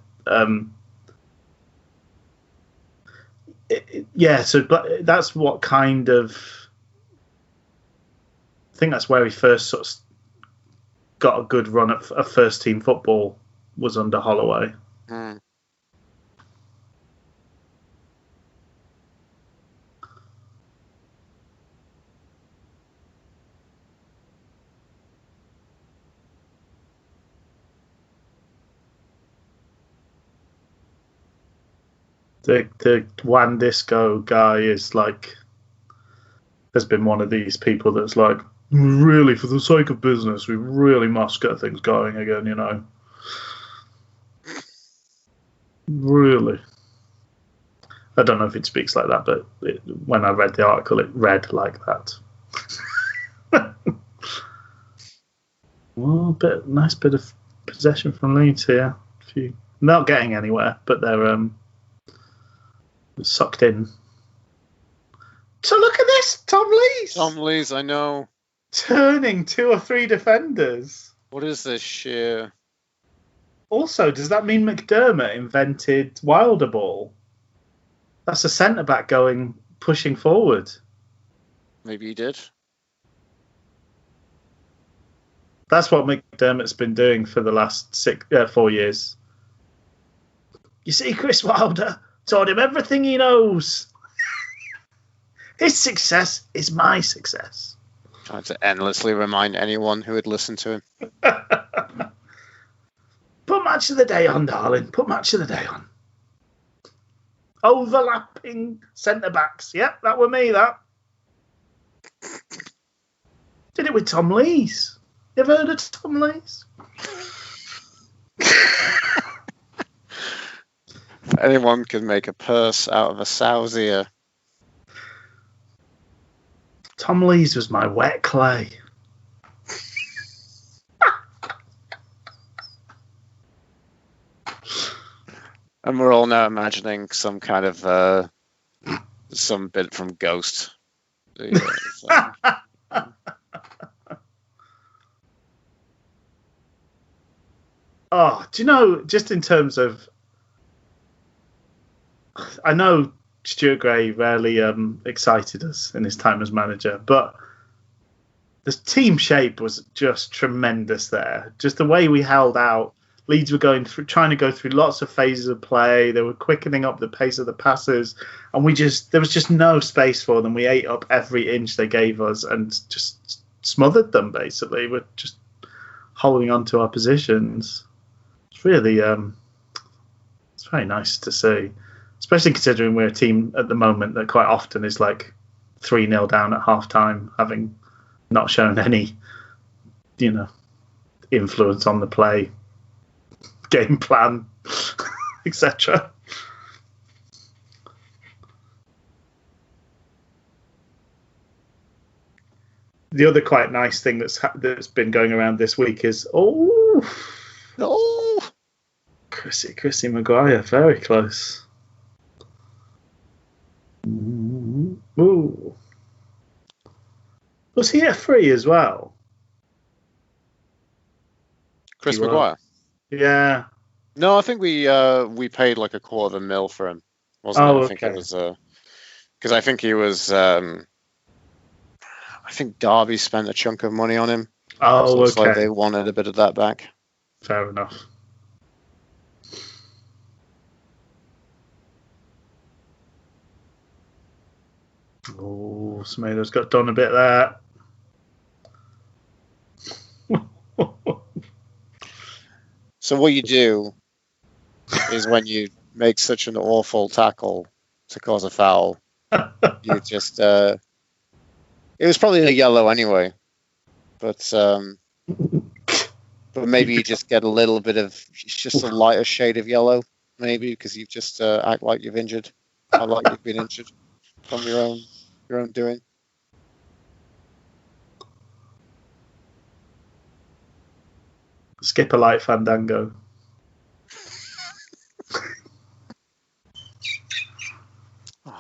So that's what kind of... I think that's where he first sort of got a good run at first-team football, was under Holloway. Mm. The Juan Disco guy has been one of these people that's like, really, for the sake of business, we really must get things going again, you know. Really. I don't know if it speaks like that, but when I read the article, it read like that. Well, nice bit of possession from Leeds here. Not getting anywhere, but they're sucked in. So look at this, Tom Lees. Tom Lees, I know. Turning 2 or 3 defenders. What is this sheer? Also, does that mean McDermott invented Wilder ball? That's a centre back pushing forward. Maybe he did. That's what McDermott's been doing for the last 4 years. You see, Chris Wilder taught him everything he knows. His success is my success. Trying to endlessly remind anyone who would listen to him. Put match of the day on, darling. Put match of the day on. Overlapping centre backs. Yep, that were me, that. Did it with Tom Lees. You ever heard of Tom Lees? If anyone could make a purse out of a sow's ear. Tom Lees was my wet clay. And we're all now imagining some kind of some bit from Ghost. Oh, do you know, just in terms of, I know Stuart Gray rarely excited us in his time as manager, but the team shape was just tremendous there. Just the way we held out. Leeds were trying to go through lots of phases of play. They were quickening up the pace of the passes, and there was just no space for them. We ate up every inch they gave us and just smothered them. Basically, we're just holding on to our positions. It's really, it's very nice to see, especially considering we're a team at the moment that quite often is like 3-0 down at half time, having not shown any, influence on the play, game plan, etc. The other quite nice thing that's been going around this week is Chrissy Maguire, very close. Ooh. Was he at free as well? Chris Maguire? Yeah. No, I think we paid like $250,000 for him, wasn't it? I think it was because I think he was. I think Derby spent a chunk of money on him. Oh, so it's like they wanted a bit of that back. Fair enough. Oh, Semedo's got done a bit there. So what you do is when you make such an awful tackle to cause a foul, you just it was probably a yellow anyway, but maybe you just get a little bit of just a lighter shade of yellow, maybe because you just act like you've been injured from your own doing. Skip a light fandango.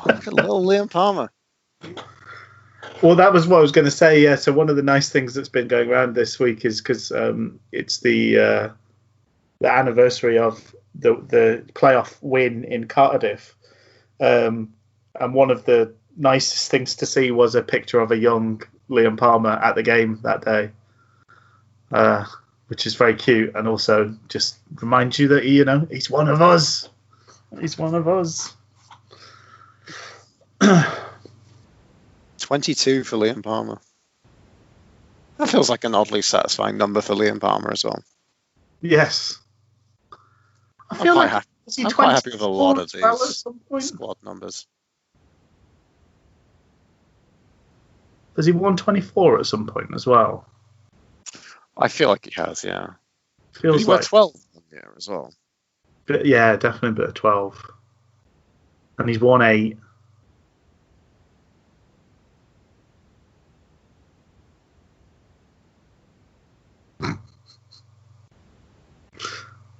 Look at little Liam Palmer. Well, that was what I was going to say. Yeah. So one of the nice things that's been going around this week is because it's the anniversary of the playoff win in Cardiff, and one of the nicest things to see was a picture of a young Liam Palmer at the game that day, which is very cute, and also just reminds you that he's one of us. He's one of us. 22 for Liam Palmer. That feels like an oddly satisfying number for Liam Palmer as well. Yes. I'm quite happy with a lot of these squad numbers. Has he won 24 at some point as well? I feel like he has, yeah. Feels like 12 year as well. But yeah, definitely a bit of 12. And he's won 8.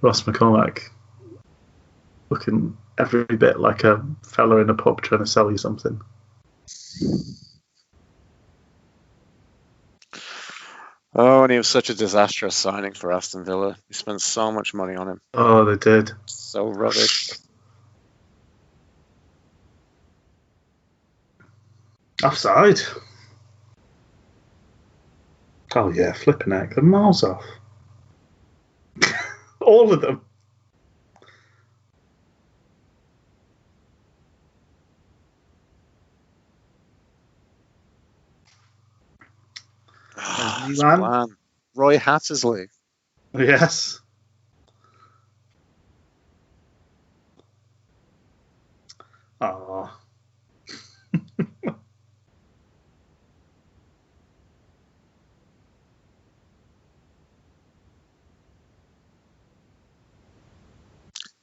Ross McCormack looking every bit like a fella in a pub trying to sell you something. Oh, and he was such a disastrous signing for Aston Villa. They spent so much money on him. Oh, they did. So rubbish. Offside. Oh yeah, flipping heck. They're miles off. All of them. Milan. Roy Hattersley. Yes. Oh.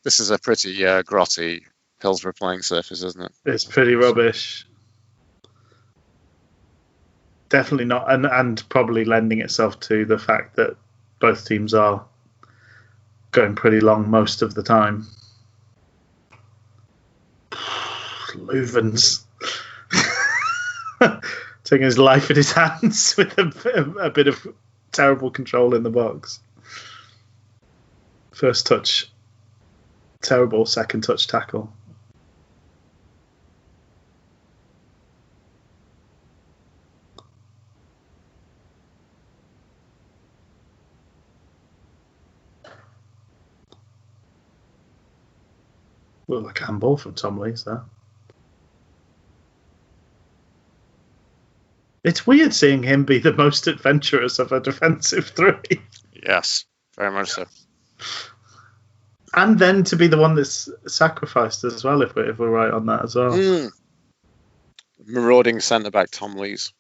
This is a pretty grotty Hillsborough playing surface, isn't it? It's pretty rubbish. Definitely not, and probably lending itself to the fact that both teams are going pretty long most of the time. Leuven's taking his life in his hands with a bit of terrible control in the box. First touch, terrible. Second touch tackle. Well, a handball from Tom Lees there. It's weird seeing him be the most adventurous of a defensive three. Yes, very much so. And then to be the one that's sacrificed as well, if we're right on that as well. Marauding centre-back Tom Lees.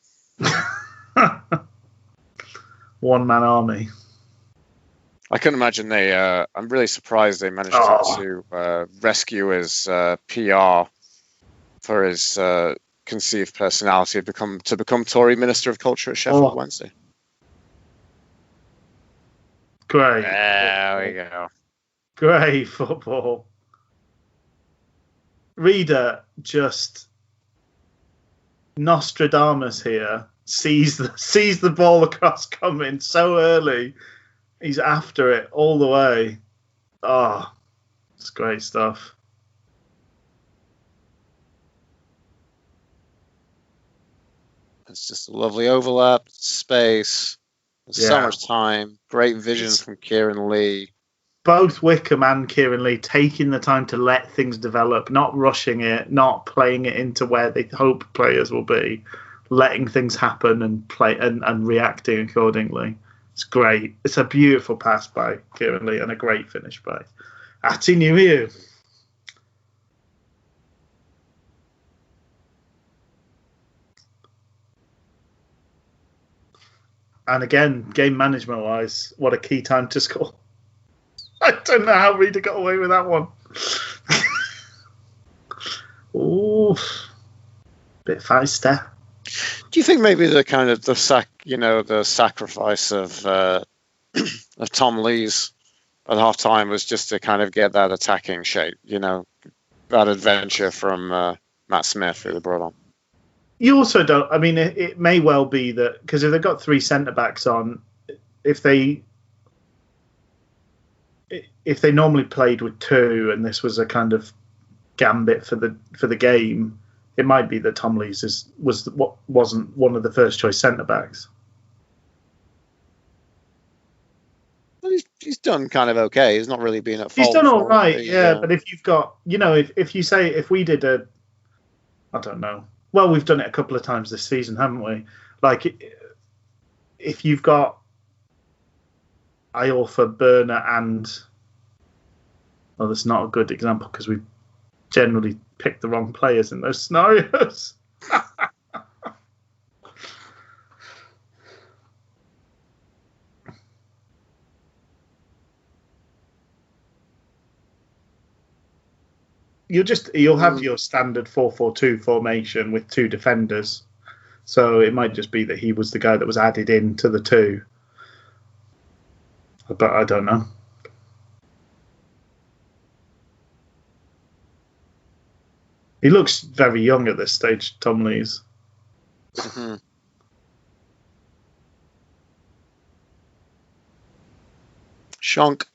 One-man army. I can imagine I'm really surprised they managed to rescue his PR for his conceived personality to become Tory Minister of Culture at Sheffield Wednesday. Great. There we go. Great football. Reader just Nostradamus here sees the ball across coming so early. He's after it all the way. Oh, it's great stuff. It's just a lovely overlap, space. There's so much time. Great vision from Kieran Lee. Both Wickham and Kieran Lee taking the time to let things develop, not rushing it, not playing it into where they hope players will be, letting things happen and play and reacting accordingly. It's great. It's a beautiful pass by Kieran Lee and a great finish by Atinu. And again, game management wise, what a key time to score. I don't know how Reader got away with that one. Ooh, bit feisty. Do you think maybe the sacrifice of of Tom Lees at half time was just to kind of get that attacking shape, that adventure from Matt Smith who they brought on? You also don't. I mean, it may well be that because if they've got three centre backs on, if they normally played with two and this was a kind of gambit for the game, it might be that Tom Lees wasn't one of the first choice centre backs. Well, he's done kind of okay. He's not really been at fault. He's done all right, yeah. But if you've got, if we did I don't know. Well, we've done it a couple of times this season, haven't we? Like, if you've got Iorfa, Burner, and... Well, that's not a good example because we generally pick the wrong players in those scenarios. You'll have your standard 4-4-2 formation with two defenders. So it might just be that he was the guy that was added into the two. But I don't know. He looks very young at this stage, Tom Lees. Mm-hmm. Shonk.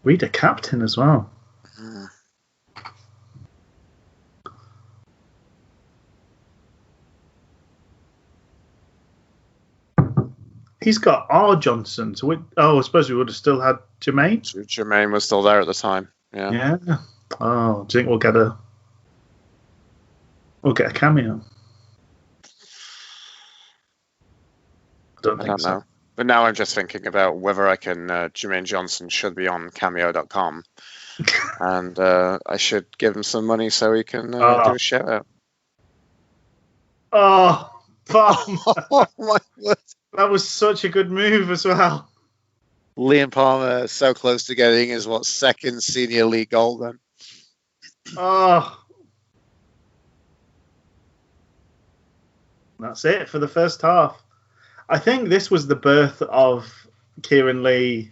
Reader captain as well. Mm. He's got R. Johnson. So I suppose we would have still had Jermaine. Jermaine was still there at the time. Yeah. Oh, do you think we'll get a cameo? I don't think so. Know. But now I'm just thinking about whether I can. Jermaine Johnson should be on Cameo.com, and I should give him some money so he can do a shout out. Oh, bomb! Oh my word! That was such a good move as well. Liam Palmer so close to getting his second senior league goal then. Oh, that's it for the first half. I think this was the birth of Kieran Lee.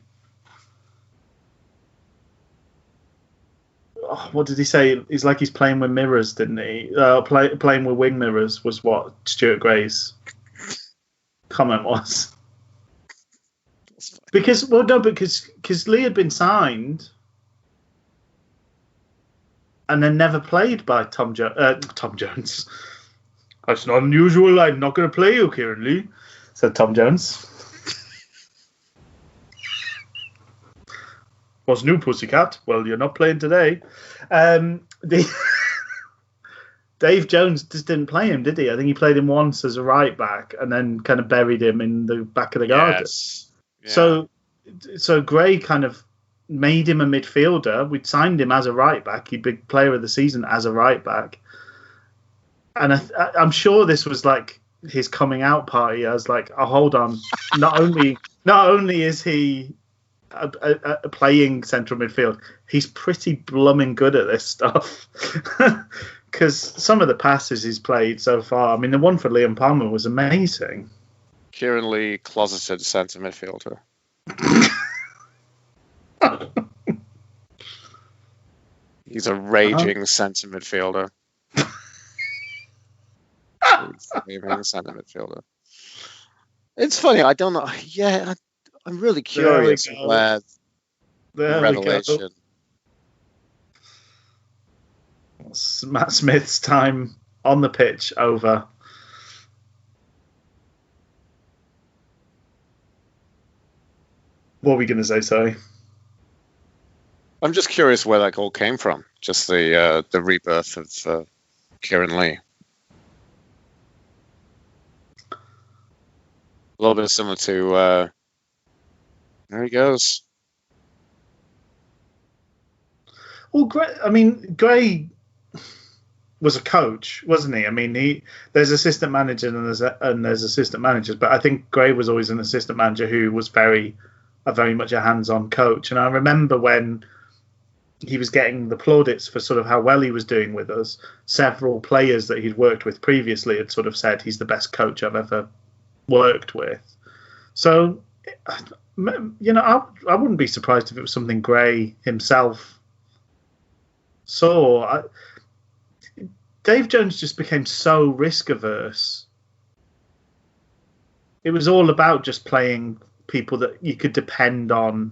Oh, what did he say? He's like he's playing with mirrors, didn't he? Playing with wing mirrors was what Stuart Gray's comment was. Because Lee had been signed and then never played by Tom Jones. That's not unusual. I'm not going to play you, Kieran Lee, said Tom Jones. What's new, pussycat? Well, you're not playing today. Dave Jones just didn't play him, did he? I think he played him once as a right back and then kind of buried him in the back of the garden. Yes. Yeah. So Gray kind of made him a midfielder. We'd signed him as a right back. He'd be player of the season as a right back. And I'm sure this was like his coming out party. I was like, oh, hold on. Not only is he a playing central midfield, he's pretty blooming good at this stuff. Because some of the passes he's played so far, I mean, the one for Liam Palmer was amazing. Kieran Lee, closeted centre midfielder. He's a raging centre midfielder. Centre midfielder. It's funny. I don't know. Yeah, I'm really curious where the revelation. Matt Smith's time on the pitch over. What were we going to say? Sorry. I'm just curious where that goal came from. Just the rebirth of Kieran Lee. A little bit similar to there he goes. Well, Gray was a coach, wasn't he? I mean, there's assistant manager and there's assistant managers, but I think Gray was always an assistant manager who was very much a hands-on coach. And I remember when he was getting the plaudits for sort of how well he was doing with us, several players that he'd worked with previously had sort of said he's the best coach I've ever worked with. So, you know, I wouldn't be surprised if it was something Gray himself saw. Dave Jones just became so risk averse. It was all about just playing people that you could depend on,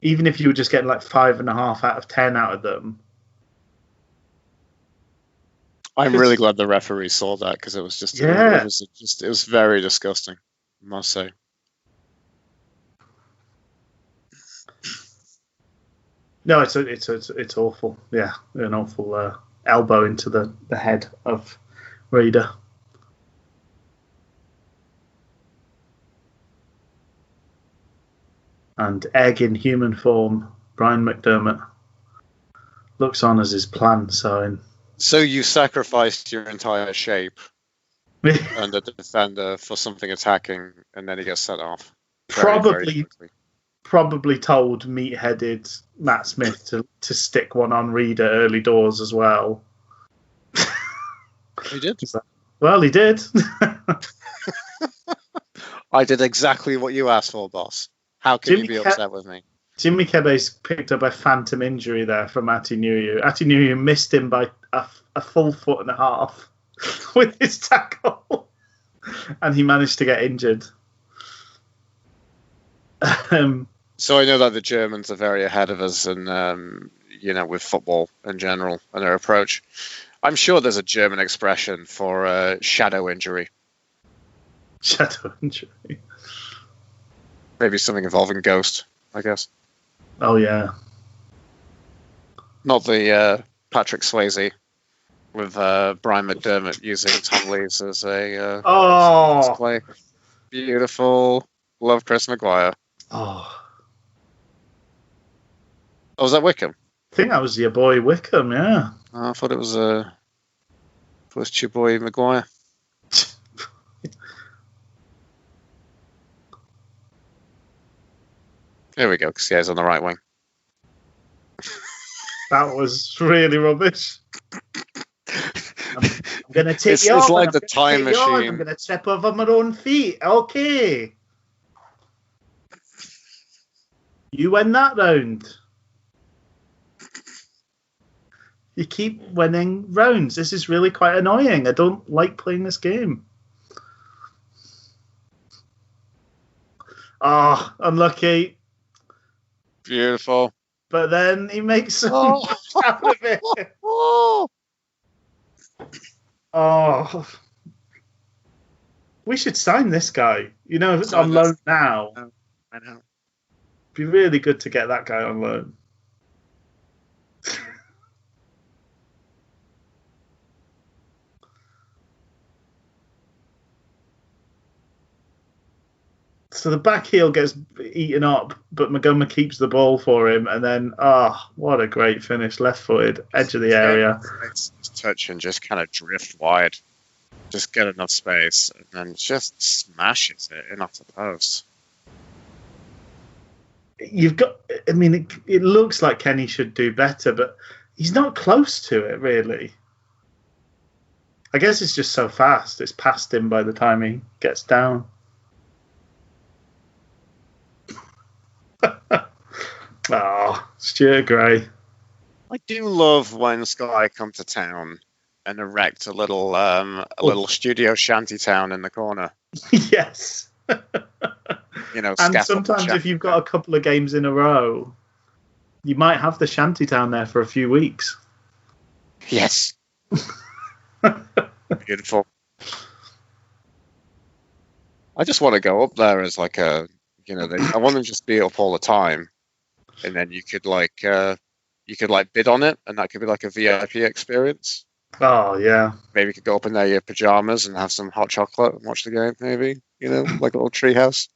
even if you were just getting like 5.5 out of 10 out of them. I'm really glad the referee saw that, because it was just it was very disgusting, I must say. No, it's awful. Yeah, an awful elbow into the head of Reader. And egg in human form, Brian McDermott looks on as his plan sign. So you sacrificed your entire shape and the defender for something attacking, and then he gets set off. Probably told meat-headed Matt Smith to stick one on Reader early doors as well. He did. Well, he did. I did exactly what you asked for, boss. How can you be upset with me? Jimmy Kebe's picked up a phantom injury there from Atinuyu. Atinuyu missed him by a full 1.5 foot with his tackle, and he managed to get injured. So I know that the Germans are very ahead of us, and with football in general and their approach. I'm sure there's a German expression for shadow injury. Shadow injury. Maybe something involving Ghost, I guess. Oh, yeah. Not the Patrick Swayze with Brian McDermott using Tom Lees as a play. Beautiful. Love Chris Maguire. Oh, was that Wickham? I think that was your boy Wickham, yeah. I thought it was your boy Maguire. There we go. Casillas on the right wing. That was really rubbish. I'm going to take It's you off. like I'm the gonna time take you on, machine. I'm going to trip over my own feet. Okay. You win that round. You keep winning rounds. This is really quite annoying. I don't like playing this game. Oh, unlucky. Beautiful. But then he makes some out of it. Oh. We should sign this guy. You know, if it's on loan now. I know. It'd be really good to get that guy on loan. So the back heel gets eaten up, but Magoma keeps the ball for him, and then, what a great finish. Left-footed, edge of the area. It's touch and just kind of drift wide. Just get enough space, and then just smashes it in off the post. You've got, I mean, it looks like Kenny should do better, but he's not close to it, really. I guess it's just so fast. It's past him by the time he gets down. Stuart Gray. I do love when Sky come to town and erect a little studio shanty town in the corner. Yes. You know, and sometimes if you've got a couple of games in a row, you might have the shanty town there for a few weeks. Yes. Beautiful. I just want to go up there as like a, I want to just be up all the time, and then you could bid on it, and that could be like a VIP experience. Oh yeah. Maybe you could go up in there your pajamas and have some hot chocolate and watch the game. Maybe like a little treehouse.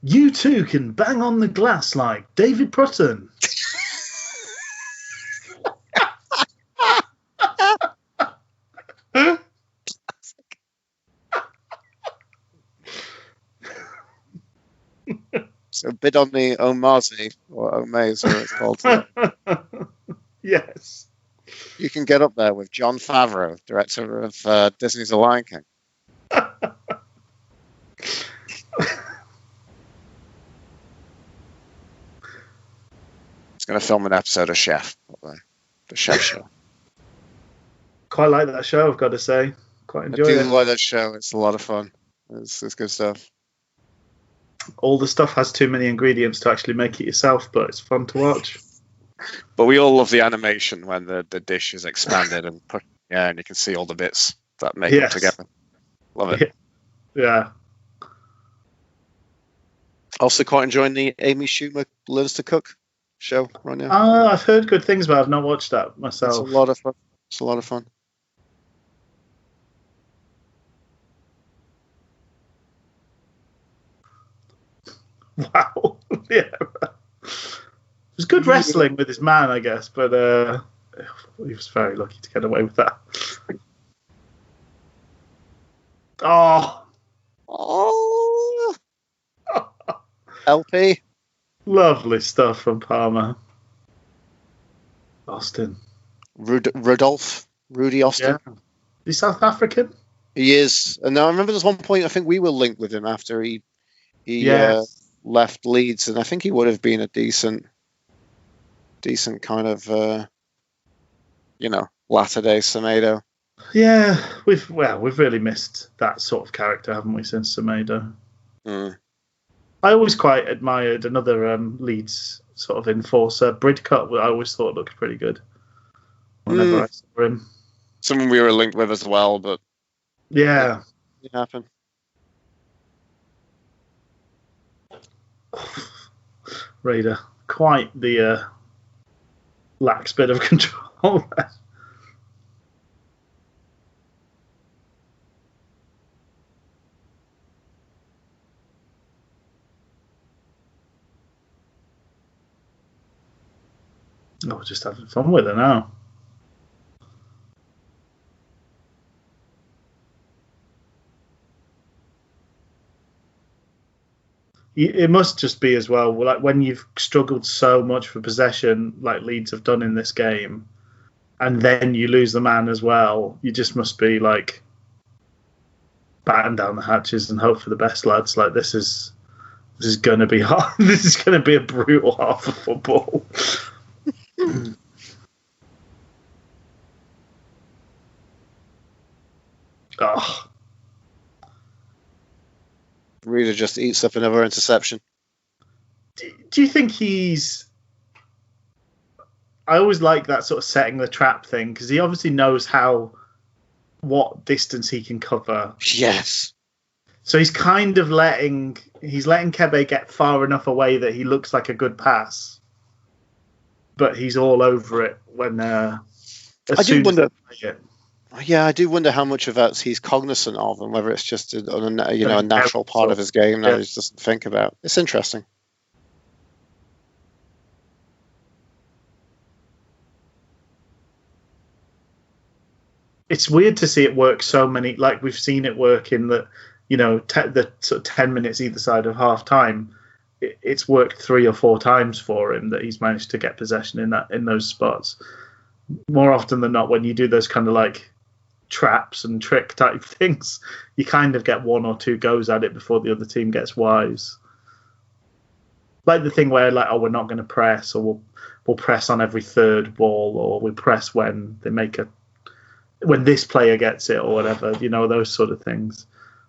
You too can bang on the glass like David Prutton. So bid on the Omaze or Omaze, or it's called. Yes. You can get up there with Jon Favreau, director of Disney's The Lion King. It's going to film an episode of Chef, the Chef Show. Quite like that show, I've got to say. Quite enjoyed it. I do like that show. It's a lot of fun. It's good stuff. All the stuff has too many ingredients to actually make it yourself, but it's fun to watch. But we all love the animation when the dish is expanded and put, and you can see all the bits that make it together. Love it. Yeah. Also quite enjoying the Amy Schumer Learns to Cook show right now. I've heard good things, but I've not watched that myself. It's a lot of fun. It's a lot of fun. Wow. Yeah. It was good wrestling with his man, I guess, but he was very lucky to get away with that. Oh. LP. Lovely stuff from Palmer. Austin. Rudy Austin. Yeah. He's South African? He is. And now I remember there's one point I think we were linked with him after he left Leeds, and I think he would have been a decent kind of latter day Semedo. Yeah, we've really missed that sort of character, haven't we, since Semedo? Mm. I always quite admired another Leeds sort of enforcer, Bridcut. I always thought looked pretty good whenever I saw him. Someone we were linked with as well, but yeah, it happened. Raider, quite the lax bit of control. Oh, we're just having fun with it now. it must just be as well, like when you've struggled so much for possession, like Leeds have done in this game, and then you lose the man as well. You just must be like batten down the hatches and hope for the best, lads. Like this is going to be hard. This is going to be a brutal half of football. Oh. Reader just eats up another interception. Do you think he's... I always like that sort of setting the trap thing, because he obviously knows what distance he can cover. Yes. So he's kind of letting Kebe get far enough away that he looks like a good pass, but he's all over it when I do wonder. Yeah, I do wonder how much of that he's cognizant of, and whether it's just a natural part of his game that he doesn't think about. It's interesting. It's weird to see it work so many. Like we've seen it work in the sort of 10 minutes either side of half time. It's worked 3 or 4 times for him that he's managed to get possession in those spots. More often than not, when you do those kind of like traps and trick type things, you kind of get 1 or 2 goes at it before the other team gets wise. Like the thing where like, oh, we're not going to press, or we'll press on every third ball, or we press when when this player gets it or whatever, those sort of things.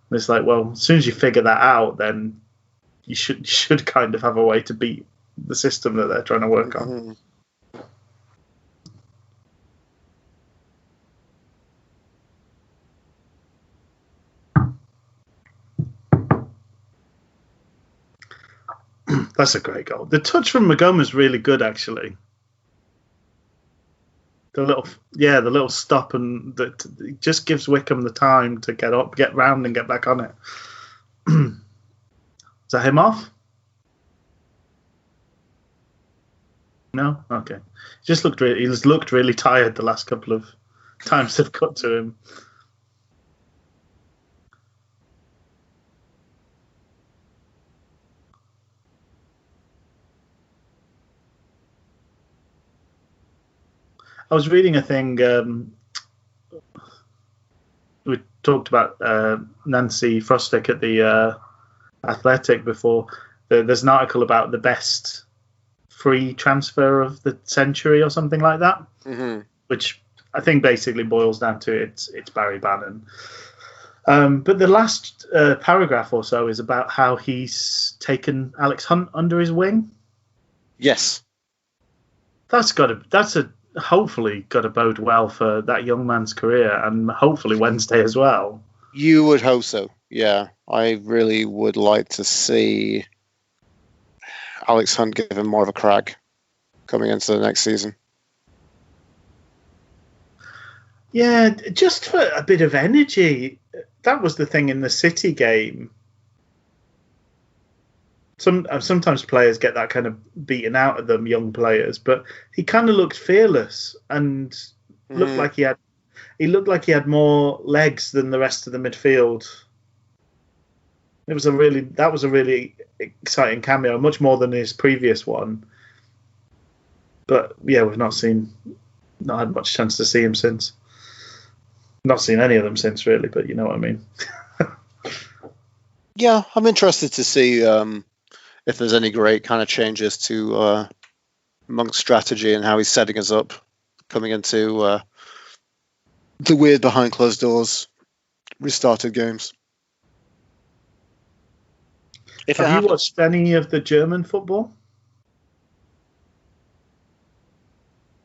And it's like, well, as soon as you figure that out, then you should kind of have a way to beat the system that they're trying to work on. Mm-hmm. That's a great goal. The touch from Magoma is really good, actually. The little stop, and that just gives Wickham the time to get up, get round, and get back on it. Is that him off? No, okay. He just looked really tired the last couple of times they've cut to him. I was reading a thing. We talked about Nancy Frostick at the Athletic before. There's an article about the best free transfer of the century or something like that, which I think basically boils down to it's Barry Bannon. But the last paragraph or so is about how he's taken Alex Hunt under his wing. Yes, that's hopefully got to bode well for that young man's career, and hopefully Wednesday as well. You would hope so, yeah. I really would like to see Alex Hunt give him more of a crack coming into the next season. Yeah, just for a bit of energy. That was the thing in the City game. Sometimes players get that kind of beaten out of them, young players, but he kind of looked fearless and looked like he had more legs than the rest of the midfield. That was a really exciting cameo, much more than his previous one. But yeah, we've not had much chance to see him since. Not seen any of them since, really, but you know what I mean. Yeah, I'm interested to see if there's any great kind of changes to Monk's strategy and how he's setting us up coming into the weird behind closed doors restarted games. Have you watched any of the German football?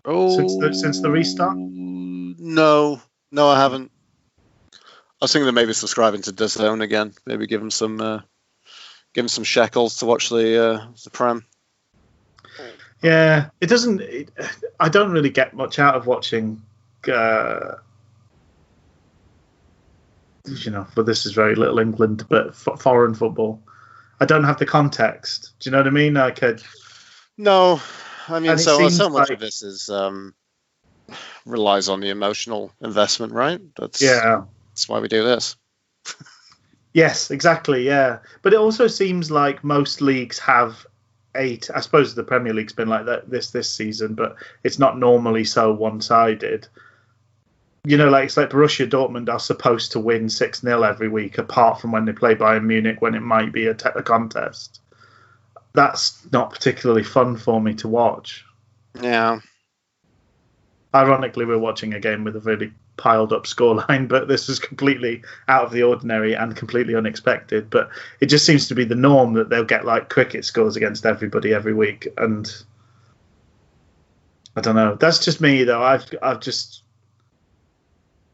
Since the restart? No, I haven't. I was thinking of maybe subscribing to DAZN again. Maybe give him some shekels to watch the Prem. Yeah, it doesn't. I don't really get much out of watching. But this is very little England, but foreign football. I don't have the context. Do you know what I mean? No, I mean, so much of this is relies on the emotional investment, right? That's why we do this. Yes, exactly. Yeah, but it also seems like most leagues have 8. I suppose the Premier League's been like that this season, but it's not normally so one-sided. Like it's like Borussia Dortmund are supposed to win 6-0 every week, apart from when they play Bayern Munich, when it might be a contest. That's not particularly fun for me to watch. Yeah. Ironically, we're watching a game with a really piled up scoreline, but this was completely out of the ordinary and completely unexpected. But it just seems to be the norm that they'll get like cricket scores against everybody every week, and I don't know. That's just me, though. I've just,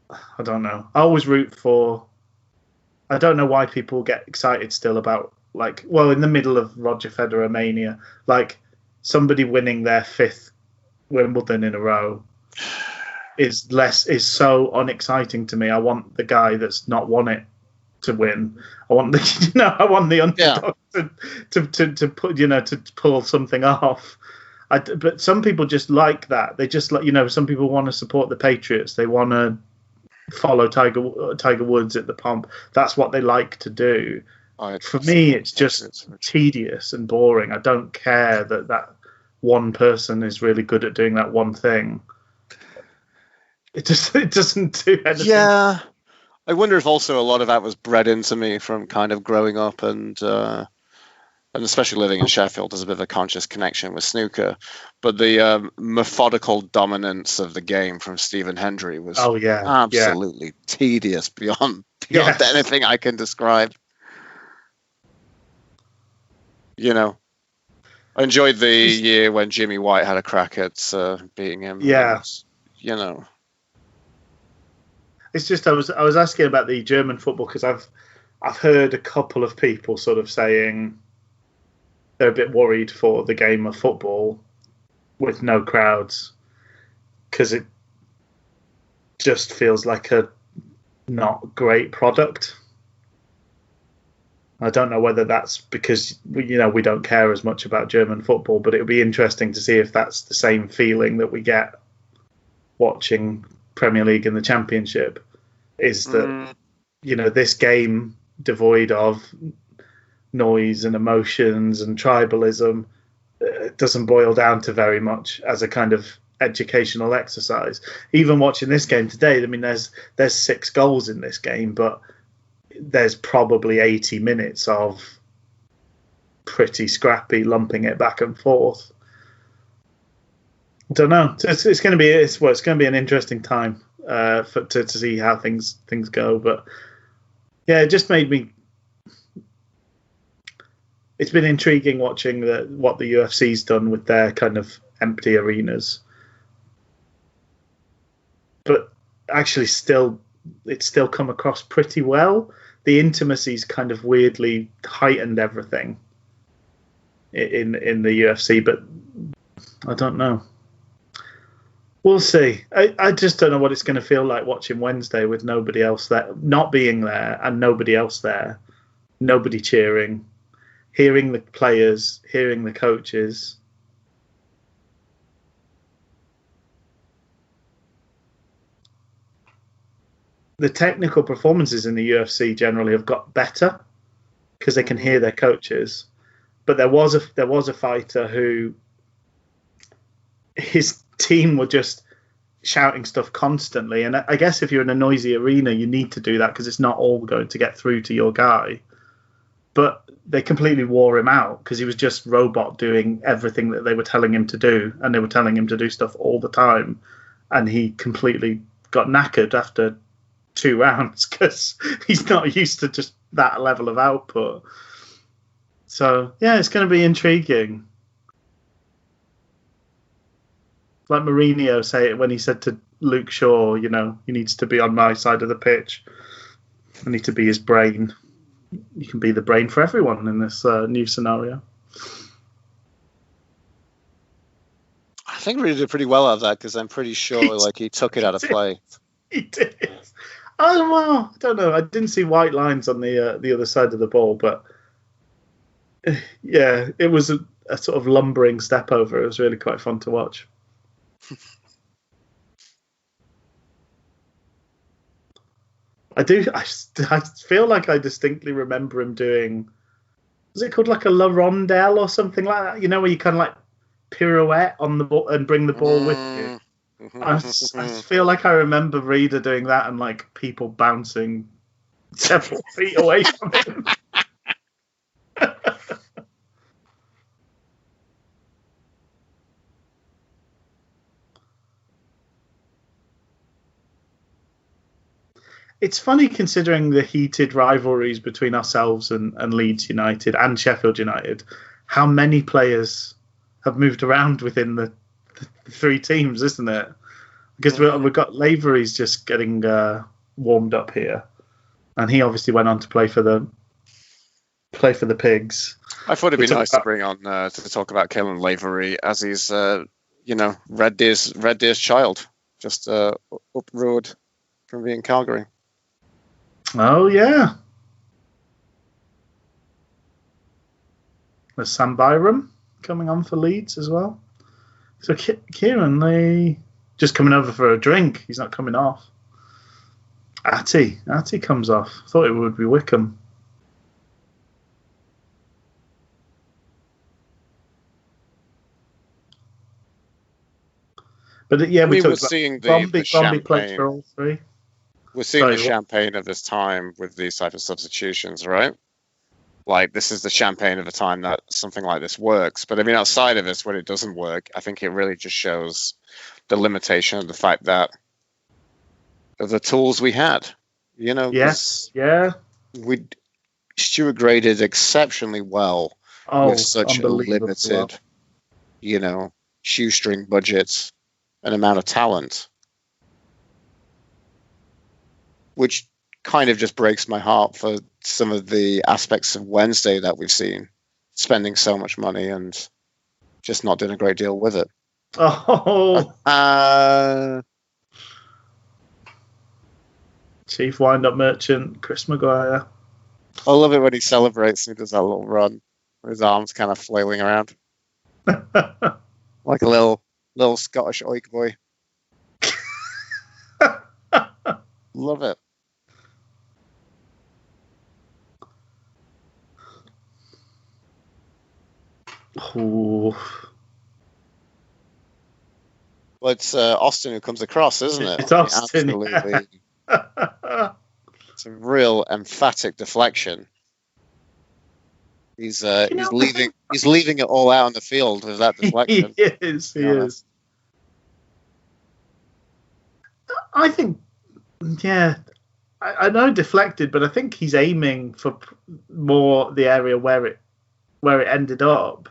I don't know. I always root for. I don't know why people get excited still about in the middle of Roger Federer mania, like somebody winning their 5th Wimbledon in a row is so unexciting to me. I want the guy that's not won it to win. I want the underdog to put to pull something off. But some people just like that. They just some people want to support the Patriots. They want to follow Tiger Woods at the pump. That's what they like to do. For me, it's just tedious and boring. I don't care that one person is really good at doing that one thing. It doesn't do anything. Yeah, I wonder if also a lot of that was bred into me from kind of growing up and especially living in Sheffield. There's a bit of a conscious connection with snooker, but the methodical dominance of the game from Stephen Hendry was absolutely tedious beyond anything I can describe. I enjoyed the year when Jimmy White had a crack at beating him. Yeah. It's just I was asking about the German football because I've heard a couple of people sort of saying they're a bit worried for the game of football with no crowds because it just feels like a not great product. I don't know whether that's because we don't care as much about German football, but it would be interesting to see if that's the same feeling that we get watching Premier League and the Championship. Is that this game devoid of noise and emotions and tribalism doesn't boil down to very much as a kind of educational exercise. Even watching this game today, I mean, there's 6 goals in this game, but there's probably 80 minutes of pretty scrappy lumping it back and forth. I don't know. It's going to be an interesting time to see how things go. But yeah, it just made me. It's been intriguing watching what the UFC's done with their kind of empty arenas, but actually it's still come across pretty well. The intimacy's kind of weirdly heightened everything in the UFC, but I don't know. We'll see. I just don't know what it's going to feel like watching Wednesday with nobody else there, not being there, and nobody else there, nobody cheering, hearing the players, hearing the coaches. The technical performances in the UFC generally have got better because they can hear their coaches. But there was a fighter who his team were just shouting stuff constantly. And I guess if you're in a noisy arena, you need to do that because it's not all going to get through to your guy. But they completely wore him out because he was just robot doing everything that they were telling him to do. And they were telling him to do stuff all the time. And he completely got knackered after 2 rounds because he's not used to just that level of output. So, yeah, it's going to be intriguing. Like Mourinho say when he said to Luke Shaw, he needs to be on my side of the pitch. I need to be his brain. You can be the brain for everyone in this new scenario. I think we did pretty well out of that because I'm pretty sure he took it out of play. He did. Oh, well, I don't know. I didn't see white lines on the other side of the ball, but yeah, it was a sort of lumbering step over. It was really quite fun to watch. I do. I feel like I distinctly remember him doing. Was it called like a La Rondelle or something like that? You know, where you kind of like pirouette on the ball and bring the ball with you. I feel like I remember Reader doing that and like people bouncing several feet away from him. It's funny considering the heated rivalries between ourselves and Leeds United and Sheffield United, how many players have moved around within the three teams, isn't it? Because we've got Lavery's just getting warmed up here, and he obviously went on to play for the Pigs. I thought it'd be nice to bring on to talk about Caelan Lavery as he's Red Deer's child, just up road from being Calgary. Oh yeah, there's Sam Byram coming on for Leeds as well. So Kieran, they just coming over for a drink. He's not coming off. Atty comes off. Thought it would be Wickham. But yeah, we're seeing the champagne. For all three. We're seeing the champagne of this time with these type of substitutions, right? Like, this is the champagne of the time that something like this works. But I mean, outside of this, when it doesn't work, I think it really just shows the limitation of the fact that of the tools we had. You know, yes, yeah. Stuart Gray did exceptionally well with such a limited, shoestring budgets and amount of talent, which kind of just breaks my heart for some of the aspects of Wednesday that we've seen, spending so much money and just not doing a great deal with it. Chief wind-up merchant, Chris Maguire. I love it when he celebrates and he does that little run with his arms kind of flailing around. Like a little Scottish oik boy. Love it. Ooh. Well, it's Austin who comes across, isn't it? It's Austin. Absolutely. It's a real emphatic deflection. He's leaving it all out on the field with that deflection. He is. I think, yeah, I know deflected, but I think he's aiming for more the area where it ended up.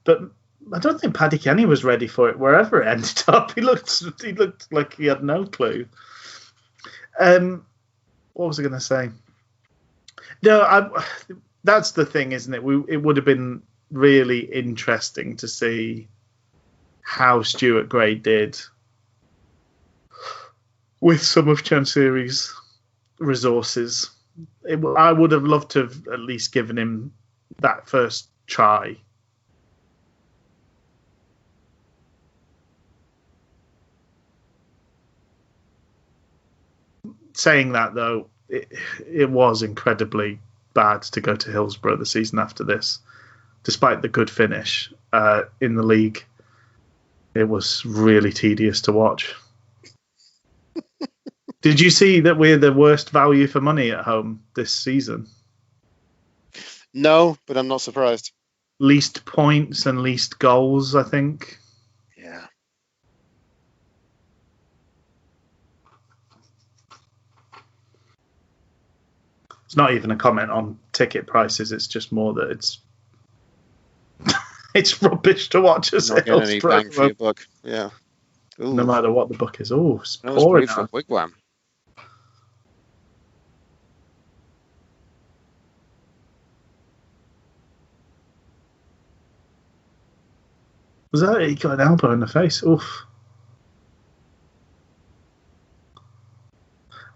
But I don't think Paddy Kenny was ready for it wherever it ended up. He looked like he had no clue. What was I going to say? No, that's the thing, isn't it? It would have been really interesting to see how Stuart Gray did with some of Chansiri's resources. I would have loved to have at least given him that first try. Saying that, though, it was incredibly bad to go to Hillsborough the season after this. Despite the good finish in the league, it was really tedious to watch. Did you see that we're the worst value for money at home this season? No, but I'm not surprised. Least points and least goals, I think. Yeah. It's not even a comment on ticket prices. It's just more that it's rubbish to watch. As not getting any bang for your buck. Yeah. Ooh. No matter what the book is. Oh, it's pouring for Wigwam. Was that it? He got an elbow in the face. Oof.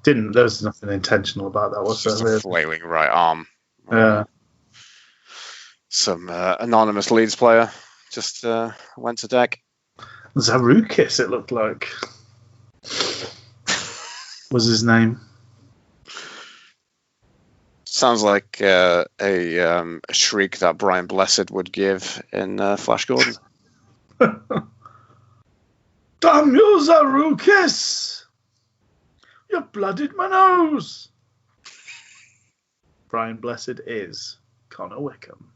There was nothing intentional about that, was there? Just a flailing right arm. Yeah. Some anonymous Leeds player just went to deck. Zarukis, it looked like, was his name. Sounds like a shriek that Brian Blessed would give in Flash Gordon. Damn you, Zarukis! You blooded my nose! Brian Blessed is Connor Wickham.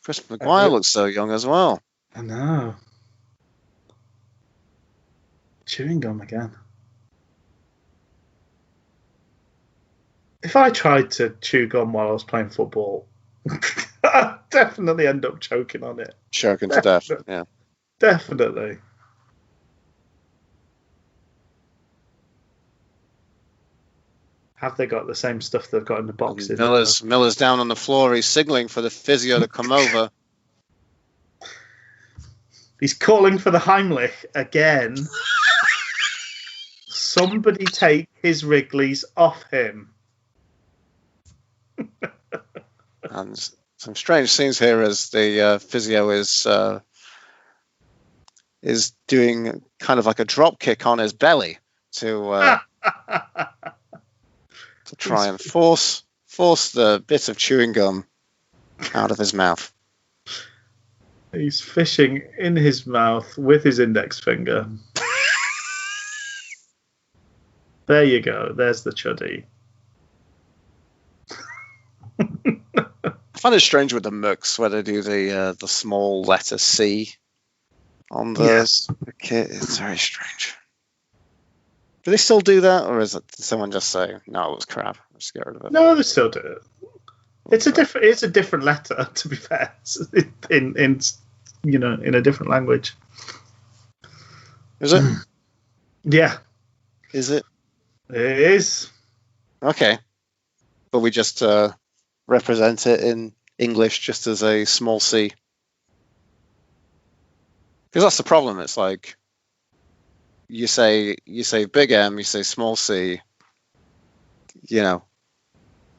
Chris McGuire looks so young as well. I know. Chewing gum again. If I tried to chew gum while I was playing football, I'd definitely end up choking on it. Choking to death, yeah. Definitely. Have they got the same stuff they've got in the boxes? Miller's down on the floor. He's signaling for the physio to come over. He's calling for the Heimlich again. Somebody take his Wrigley's off him. And some strange scenes here as the physio is doing kind of like a drop kick on his belly to try and force the bit of chewing gum out of his mouth. He's fishing in his mouth with his index finger. There you go. There's the chuddy. I find it strange with the Mooks where they do the small letter C on the kit. It's very strange. Do they still do that, or did someone just say, "No, it was crap. Let's get rid of it"? No, they still do it. It's a different letter, to be fair. In a different language. Is it? Yeah. Is it? It is. Okay. But we just represent it in English just as a small c. Because that's the problem. It's like you say big M, you say small c,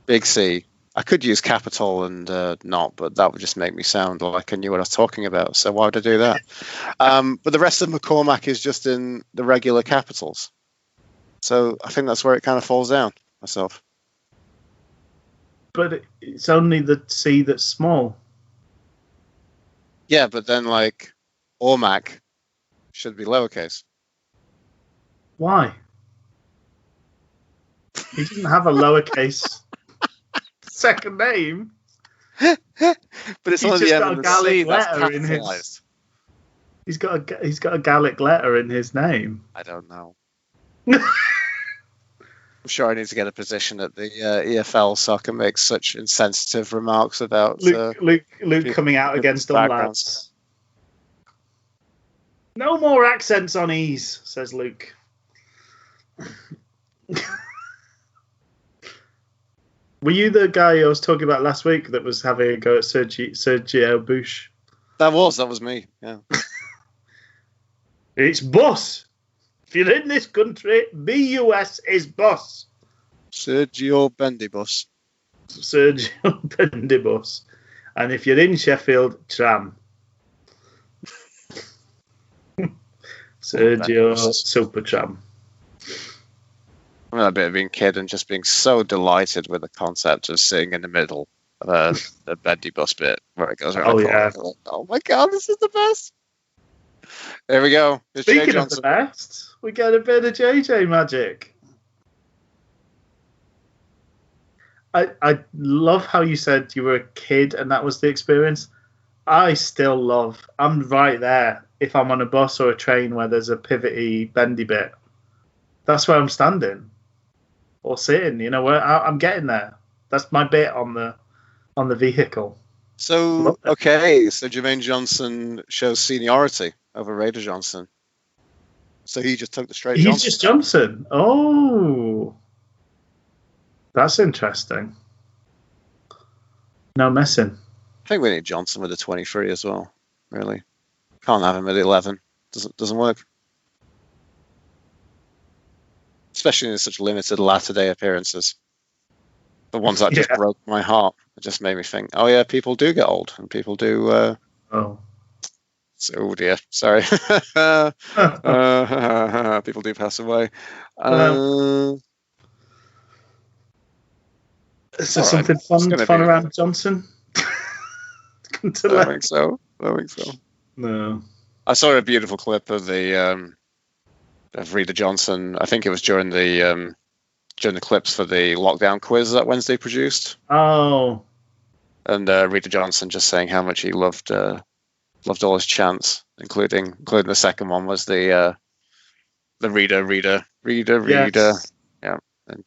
big C. I could use capital and not, but that would just make me sound like I knew what I was talking about. So why would I do that? But the rest of McCormack is just in the regular capitals. So I think that's where it kind of falls down myself. But it's only the C that's small. Yeah, but then like Ormac should be lowercase. Why? He didn't have a lowercase second name. But it's only the M and the C that's letter in capitalized. He's got a Gaelic letter in his name. I don't know. I'm sure I need to get a position at the EFL so I can make such insensitive remarks about Luke coming out against all lads. No more accents on E's, says Luke. Were you the guy I was talking about last week that was having a go at Sergio Bush? That was me, yeah. It's boss. If you're in this country, BUS is boss. Sergio Bendibus. Sergio Bendibus. And if you're in Sheffield, tram. Sergio Supertram. I remember a bit of being a kid and just being so delighted with the concept of sitting in the middle of the Bendibus bit where it goes around. Oh, yeah. Like, oh my god, this is the best. There we go. It's Speaking of the best, we get a bit of JJ magic. I love how you said you were a kid and that was the experience. I'm right there. If I'm on a bus or a train where there's a pivoty, bendy bit, that's where I'm standing or sitting. Where I'm getting there. That's my bit on the vehicle. So okay, so Jermaine Johnson shows seniority over Raider Johnson. So he just took the straight. He's just Johnson. Oh, that's interesting. No messing. I think we need Johnson with a 23 as well. Really, can't have him at 11. Doesn't work. Especially in such limited latter-day appearances. The ones that just broke my heart. It just made me think, oh yeah, people do get old, and people do. Oh. Oh dear, sorry. People do pass away. Is there something fun around Johnson? I don't think so. No. I saw a beautiful clip of the of Rita Johnson. I think it was during the clips for the lockdown quiz that Wednesday produced. Oh. And Rita Johnson just saying how much he loved all his chants, including the second one was the reader. Yes. Yeah. And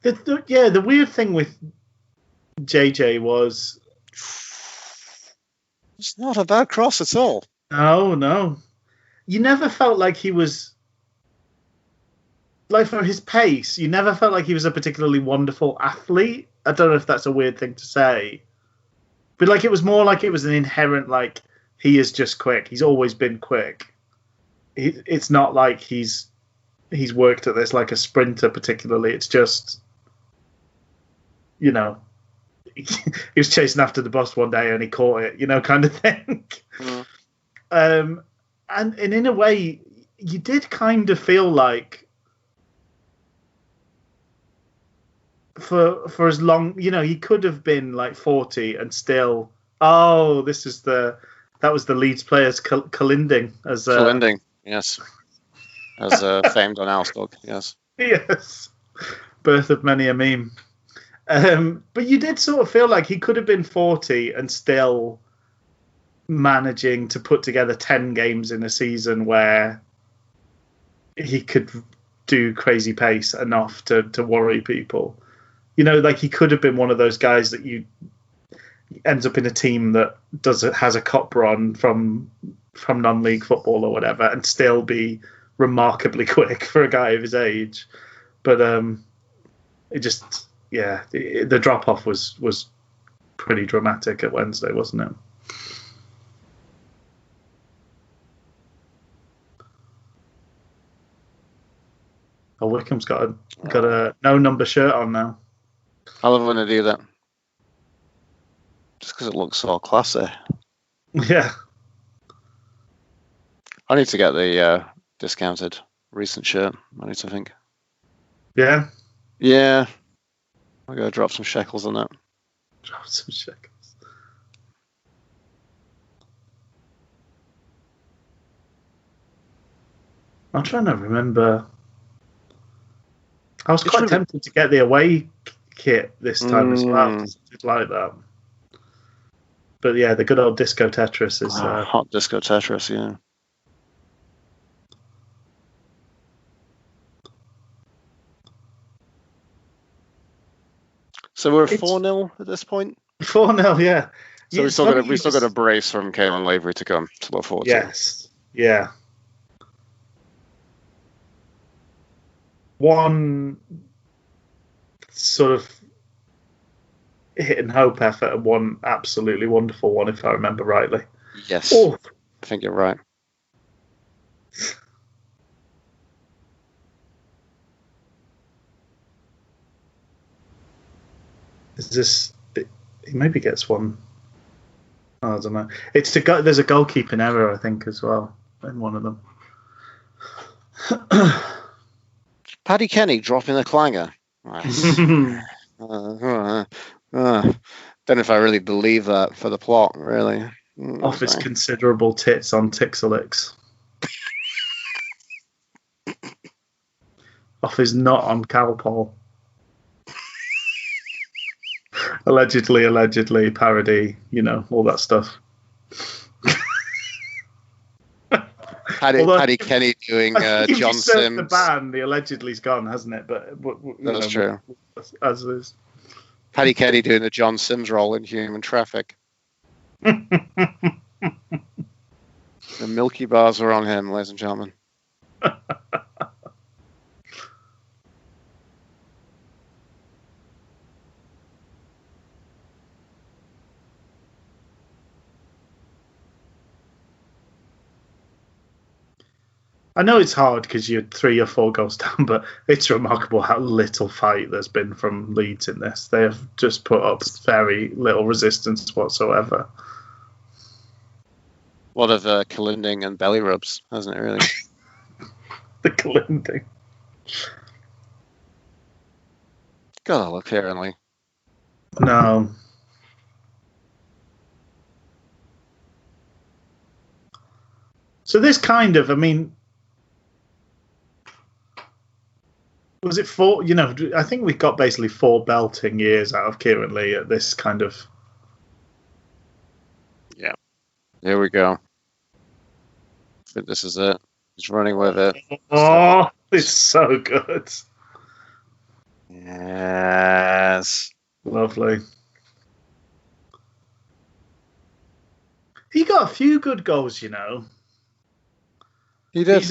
The weird thing with JJ was it's not a bad cross at all. No. You never felt like he was, like, for his pace, you never felt like he was a particularly wonderful athlete. I don't know if that's a weird thing to say. But like it was more like it was an inherent, like, he is just quick. He's always been quick. It's not like he's worked at this like a sprinter particularly. It's just, he was chasing after the bus one day and he caught it, kind of thing. And in a way, you did kind of feel like for as long, he could have been like 40 and still. Oh, that was the Leeds player's Kalinding as Kalinding, yes, as famed on Alsdog, yes. Yes, birth of many a meme. But you did sort of feel like he could have been 40 and still managing to put together 10 games in a season where he could do crazy pace enough to worry people. Like he could have been one of those guys that ends up in a team that has a cup run from non-league football or whatever and still be remarkably quick for a guy of his age. But it just, the drop-off was pretty dramatic at Wednesday, wasn't it? Oh, Wickham's got a no number shirt on now. I love when they do that. Just because it looks so classy. Yeah. I need to get the discounted recent shirt. I need to think. Yeah? Yeah. I'll go drop some shekels on that. Drop some shekels. I'm trying to remember. I was quite tempted to get the away kit this time as well. Something like that. But yeah, the good old Disco Tetris is... hot Disco Tetris, yeah. So we're 4-0 at this point? 4-0, yeah. So we still got a brace from Caelan Lavery to come to look forward to. Yes, yeah. One sort of hit and hope effort and one absolutely wonderful one, if I remember rightly. Yes. Oh. I think you're right. He maybe gets one. I don't know. There's a goalkeeping error, I think, as well in one of them. Paddy Kenny dropping a clanger. Don't know if I really believe that for the plot, really. Off his considerable tits on Tixelix. Off his nut on Calpol. Allegedly, parody, all that stuff. Paddy Kenny doing John Sims. The ban, the allegedly's gone, hasn't it? But that's true. As is. Paddy Kenny doing the John Sims role in Human Traffic. The Milky Bars are on him, ladies and gentlemen. I know it's hard because you're 3 or 4 goals down, but it's remarkable how little fight there's been from Leeds in this. They have just put up very little resistance whatsoever. A lot of collinding and belly rubs, hasn't it, really? The collinding. Gotta look here, Emily. No. So this kind of, I mean, was it 4? You know, I think we got basically 4 belting years out of Kieran Lee at this kind of. Yeah. Here we go. I think this is it. He's running with it. Oh, it's so good. Yes. Lovely. He got a few good goals, you know. He did.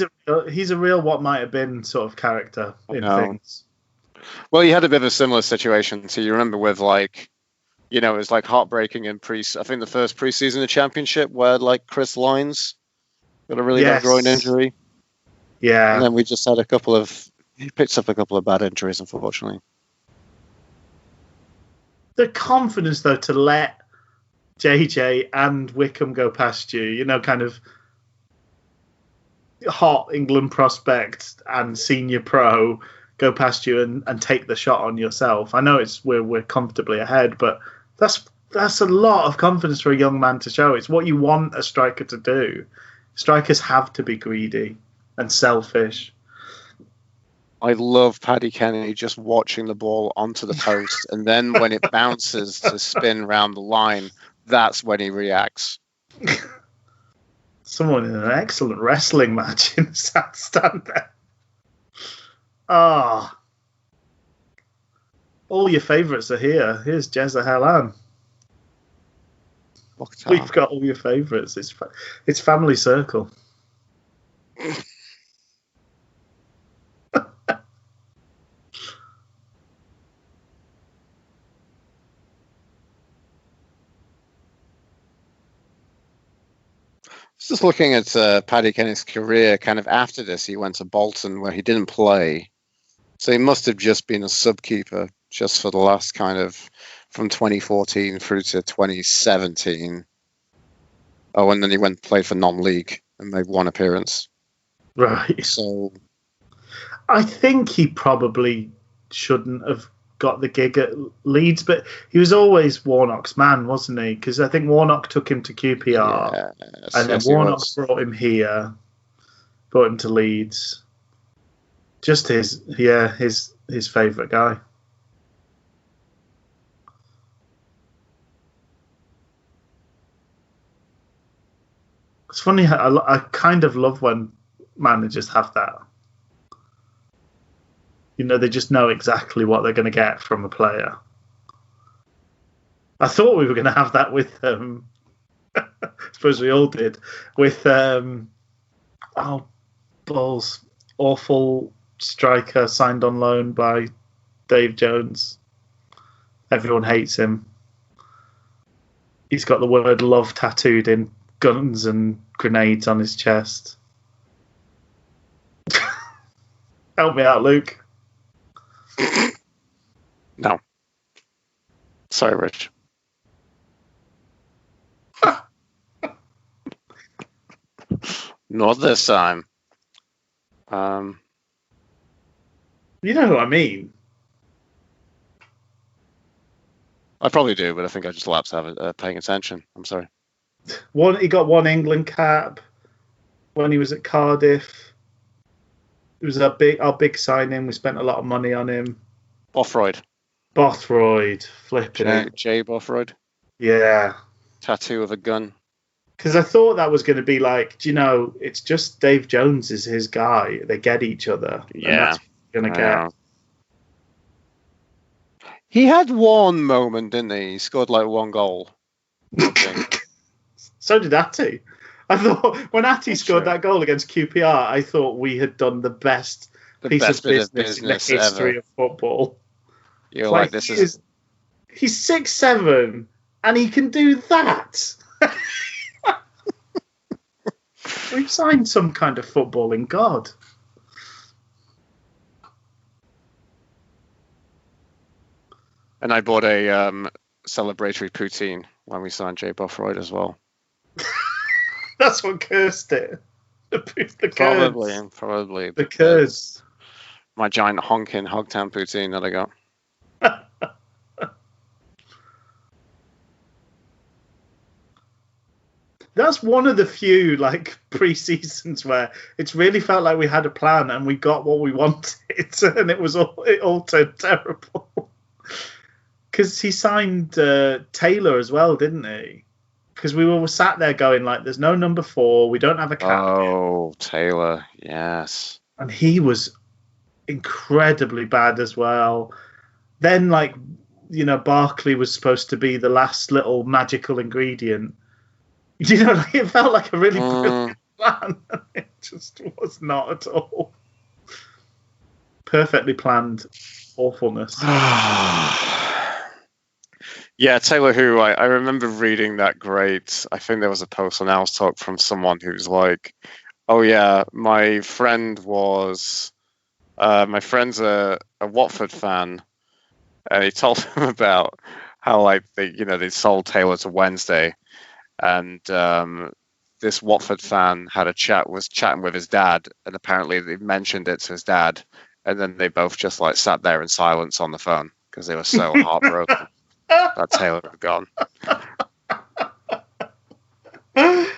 He's a real what might have been sort of character in things. Well, he had a bit of a similar situation. So you remember with it was like heartbreaking in I think the first preseason of the championship where like Chris Lyons got a really bad groin injury. Yeah. And then we just had he picked up a couple of bad injuries, unfortunately. The confidence, though, to let JJ and Wickham go past you, you know, kind of hot England prospect and senior pro go past you and take the shot on yourself. I know we're comfortably ahead, but that's a lot of confidence for a young man to show. It's what you want a striker to do. Strikers have to be greedy and selfish. I love Paddy Kenny just watching the ball onto the post, and then when it bounces to spin round the line, that's when he reacts. Someone in an excellent wrestling match in the south stand there. Ah. All your favourites are here. Here's Jezza Hellan. We've got all your favourites. It's family circle. Just looking at Paddy Kenny's career, kind of after this, he went to Bolton where he didn't play. So he must have just been a sub-keeper just for the last kind of from 2014 through to 2017. Oh, and then he went and played for non-league and made 1 appearance. Right. So I think he probably shouldn't have got the gig at Leeds, but he was always Warnock's man, wasn't he? Because I think Warnock took him to QPR, and then Warnock brought him here, brought him to Leeds. Just his favourite guy. It's funny. I kind of love when managers have that. You know, they just know exactly what they're going to get from a player. I thought we were going to have that with I suppose we all did. With balls, awful striker signed on loan by Dave Jones. Everyone hates him. He's got the word love tattooed in guns and grenades on his chest. Help me out, Luke. No. Sorry, Rich. Not this time. You know who I mean. I probably do, but I think I just lapsed out of paying attention. I'm sorry. He got 1 England cap when he was at Cardiff. It was our big signing. We spent a lot of money on him. Bothroyd. Flipping it. Jay Bothroyd. Yeah. Tattoo of a gun. Because I thought that was going to be like, do you know, it's just Dave Jones is his guy. They get each other. Yeah. And that's what you're going to get. He had 1 moment, didn't he? He scored like 1 goal. So did Atty. I thought when Atty scored that goal against QPR, I thought we had done the best piece of business in the history of football. You're like this is... He's 6'7", and he can do that. We've signed some kind of footballing god. And I bought a celebratory poutine when we signed Jay Bothroyd as well. That's what cursed it. The Probably. The curse. My giant honking Hogtown poutine that I got. That's one of the few pre-seasons where it's really felt like we had a plan and we got what we wanted, and it all turned terrible. Because he signed Taylor as well, didn't he? Because we were sat there going there's no number 4, we don't have a captain. Oh, Taylor, yes. And he was incredibly bad as well. Then Barkley was supposed to be the last little magical ingredient. It felt like a really brilliant plan. It just was not at all. Perfectly planned awfulness. Yeah, Taylor, who I remember reading that great. I think there was a post on Al's Talk from someone who's like, "Oh yeah, my friend's a Watford fan, and he told him about how they sold Taylor to Wednesday, and this Watford fan was chatting with his dad, and apparently they mentioned it to his dad, and then they both just sat there in silence on the phone because they were so heartbroken that Taylor had gone." That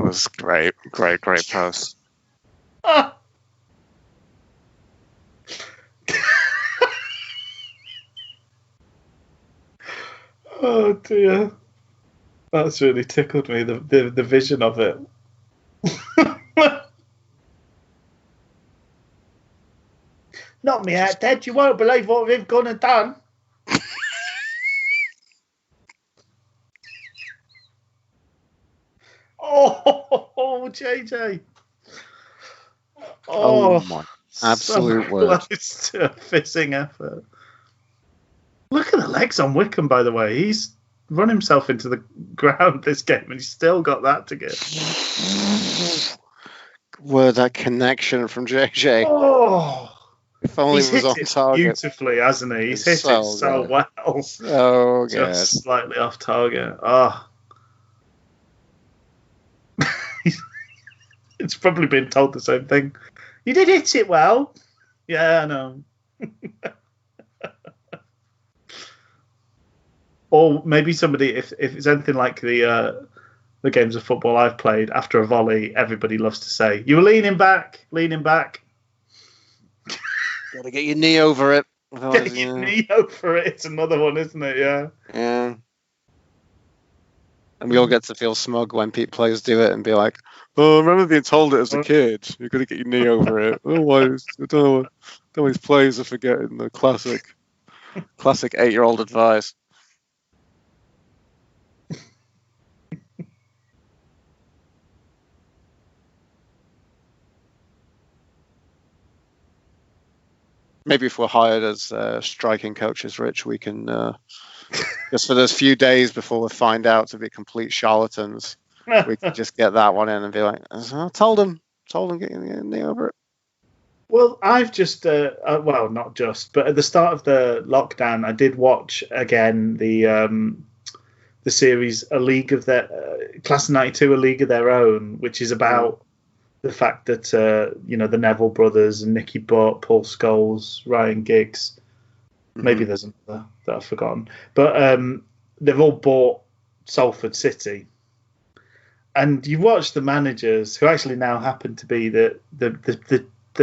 was great post. Oh dear, that's really tickled me. The vision of it. Not me out, Dad. You won't believe what we've gone and done. Oh, JJ. Oh my absolute word. Close to a fizzing effort. Look at the legs on Wickham, by the way. He's run himself into the ground this game, and he's still got that to give. Word, that connection from JJ. Oh, if only he's it was on target. Beautifully, hasn't he? He's hit it so well. So good. Just slightly off target. Oh. It's probably been told the same thing. You did hit it well. Yeah, I know. Or maybe somebody, if it's anything like the games of football I've played, after a volley, everybody loves to say, "You were leaning back." Got to get your knee over it. Get your knee over it. It's another one, isn't it? Yeah. Yeah. And we all get to feel smug when players do it and be like, "Oh, I remember being told it as a kid. You've got to get your knee over it." Otherwise, I don't know these players are forgetting the classic 8-year-old advice. Maybe if we're hired as striking coaches, Rich, we can just for those few days before we find out to be complete charlatans, we can just get that one in and be like, "I told him, get your knee over it." Well, I've just, well, not just, but at the start of the lockdown, I did watch again the series A League of Their Class of '92, A League of Their Own, which is about the fact that the Neville brothers and Nicky Butt, Paul Scholes, Ryan Giggs, maybe there's another that I've forgotten, but they've all bought Salford City, and you watch the managers who actually now happen to be the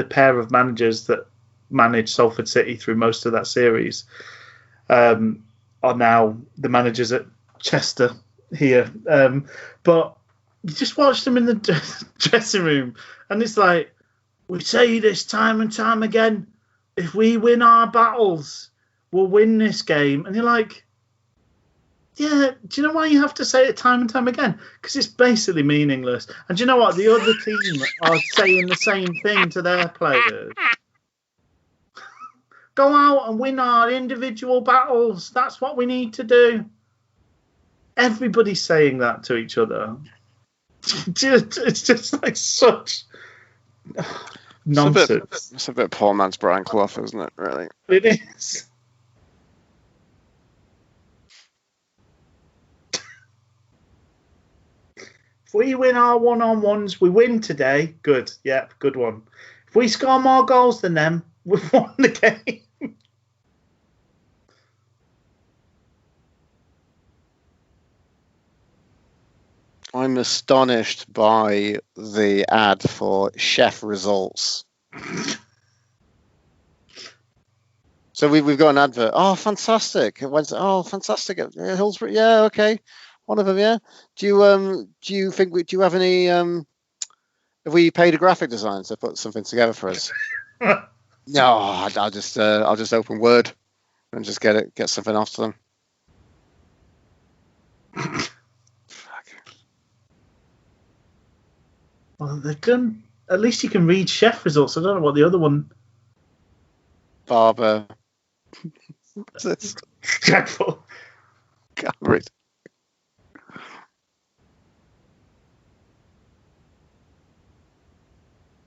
pair of managers that managed Salford City through most of that series, are now the managers at Chester here, but you just watch them in the dressing room, and it's like, we say this time and time again, if we win our battles, we'll win this game. And you're like, yeah, do you know why you have to say it time and time again? Because it's basically meaningless. And do you know what? The other team are saying the same thing to their players. Go out and win our individual battles. That's what we need to do. Everybody's saying that to each other. It's just like such nonsense. It's a bit poor man's Brian Clough, isn't it? Really, It is. If we win our one-on-ones, we win today. Good. Yeah, good one. If we score more goals than them, we've won the game. I'm astonished by the ad for Chef Results. So we've got an advert. Oh, fantastic! Oh, fantastic! Hillsborough. Yeah, okay. One of them. Yeah. Do you think do you have any have we paid a graphic designer to put something together for us? No, I'll just open Word and just get something off to them. Well, they can. At least you can read Chef Results. I don't know what the other one. Barber. It's dreadful. Can't read.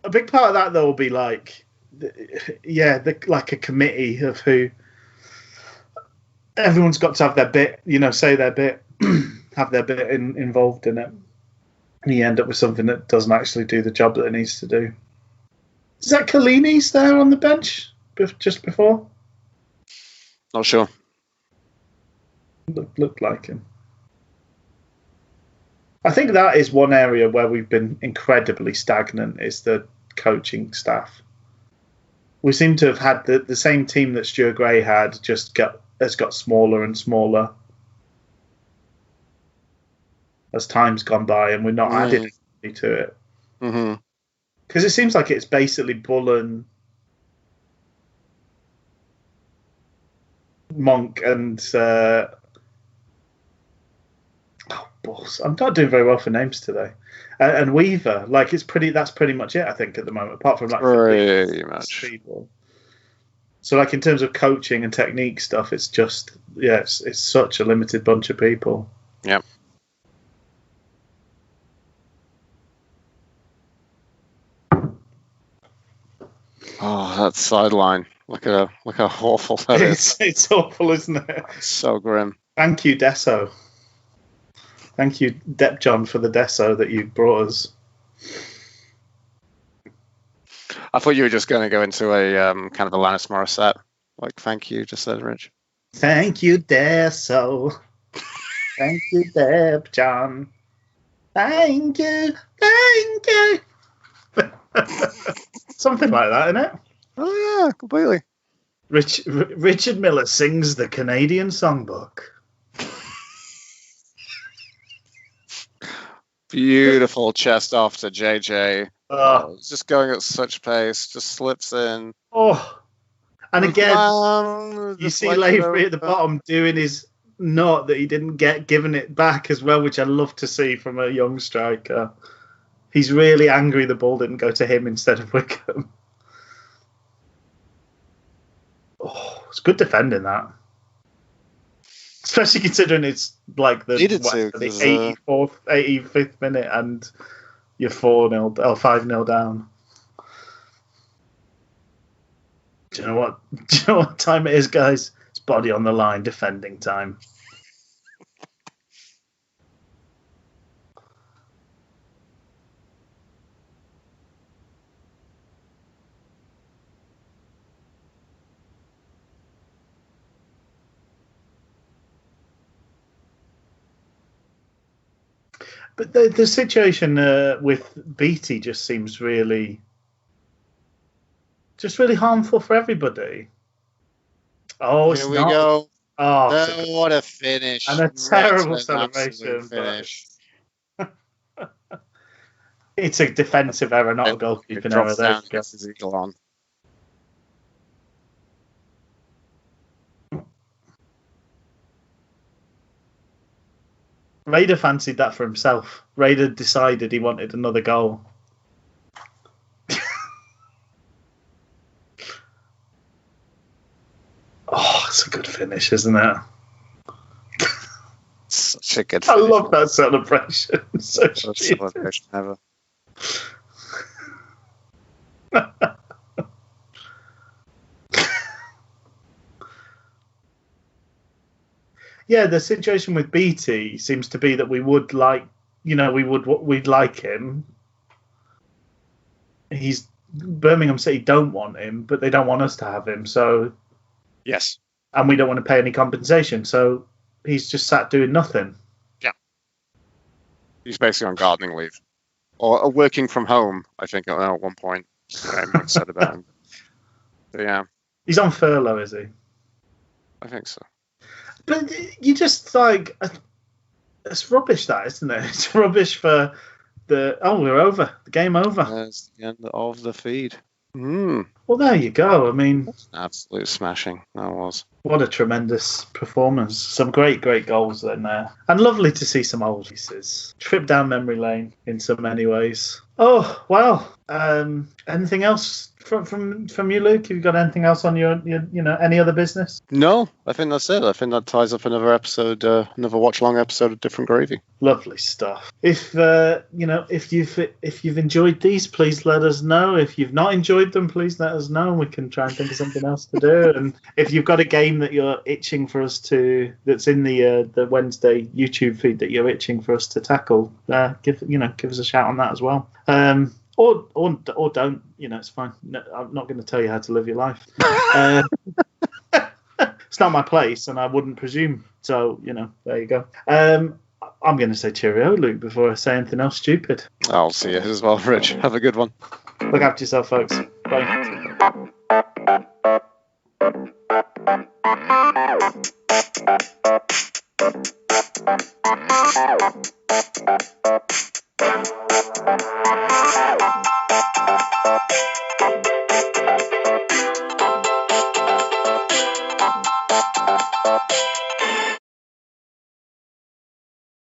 A big part of that though will be like, like a committee of who. Everyone's got to have their bit, say their bit, have their bit involved in it. And you end up with something that doesn't actually do the job that it needs to do. Is that Collini's there on the bench just before? Not sure. Looked like him. I think that is one area where we've been incredibly stagnant, is the coaching staff. We seem to have had the same team that Stuart Gray had, has got smaller and smaller as time's gone by, and we're not added anything to it. Because it seems like it's basically Bullen, Monk, and boss. I'm not doing very well for names today. And Weaver, like that's pretty much it, I think, at the moment, apart from like pretty much people. So like in terms of coaching and technique stuff, it's just it's such a limited bunch of people. Yep. Oh, that sideline. Look how awful that is. It's awful, isn't it? It's so grim. Thank you, Deso. Thank you, Dep John, for the Deso that you brought us. I thought you were just going to go into a kind of a Alanis Morissette. Like, thank you, just said Rich. Thank you, Deso. Thank you, Dep John. Thank you. Something like that, isn't it? Oh yeah, completely. Richard Miller sings the Canadian songbook. Beautiful chest off to JJ. It's just going at such pace, just slips in. Oh, and again, you see Lavery at the bottom doing his note that he didn't get, giving it back as well, which I love to see from a young striker. He's really angry the ball didn't go to him instead of Wickham. Oh, it's good defending that. Especially considering it's like the 84th, 85th minute and you're 4-0 or 5-0 down. Do you know what time it is, guys? It's body on the line, defending time. But the situation with Beattie just seems really harmful for everybody. Oh, here we go. Oh, what a finish. And a terrible celebration. Finish. It's a defensive error, not a goalkeeping error. There you go. His eagle on. Raider fancied that for himself. Raider decided he wanted another goal. Oh, it's a good finish, isn't it? Such a good I finish. love that celebration. So Best stupid. celebration ever. Yeah, the situation with BT seems to be that we would like, we'd like him. He's Birmingham City don't want him, but they don't want us to have him. So Yes. and we don't want to pay any compensation. So he's just sat doing nothing. Yeah. He's basically on gardening leave. Or working from home, I think, at one point. Graham said about him. So, yeah. He's on furlough, is he? I think so. But you just like, it's rubbish, that, isn't it? It's rubbish for we're over. The game over. There's the end of the feed. Mm. Well, there you go. I mean, Absolute smashing. That was. what a tremendous performance. Some great goals in there. And lovely to see some old pieces. Trip down memory lane in so many ways. Oh, well. Anything else from you, Luke? Have you got anything else on your any other business? No, I think that's it. I think that ties up another episode, another watch-along episode of Different Gravy. Lovely stuff. If if you've enjoyed these, please let us know. If you've not enjoyed them, please let us know. We can try and think of something else to do. And if you've got a game that you're itching for us that's in the Wednesday YouTube feed that you're itching for us to tackle, give us a shout on that as well. Or don't. It's fine. No, I'm not going to tell you how to live your life. It's not my place, and I wouldn't presume. So, there you go. I'm going to say cheerio, Luke, before I say anything else stupid. I'll see you as well, Rich. Have a good one. Look after yourself, folks. Bye.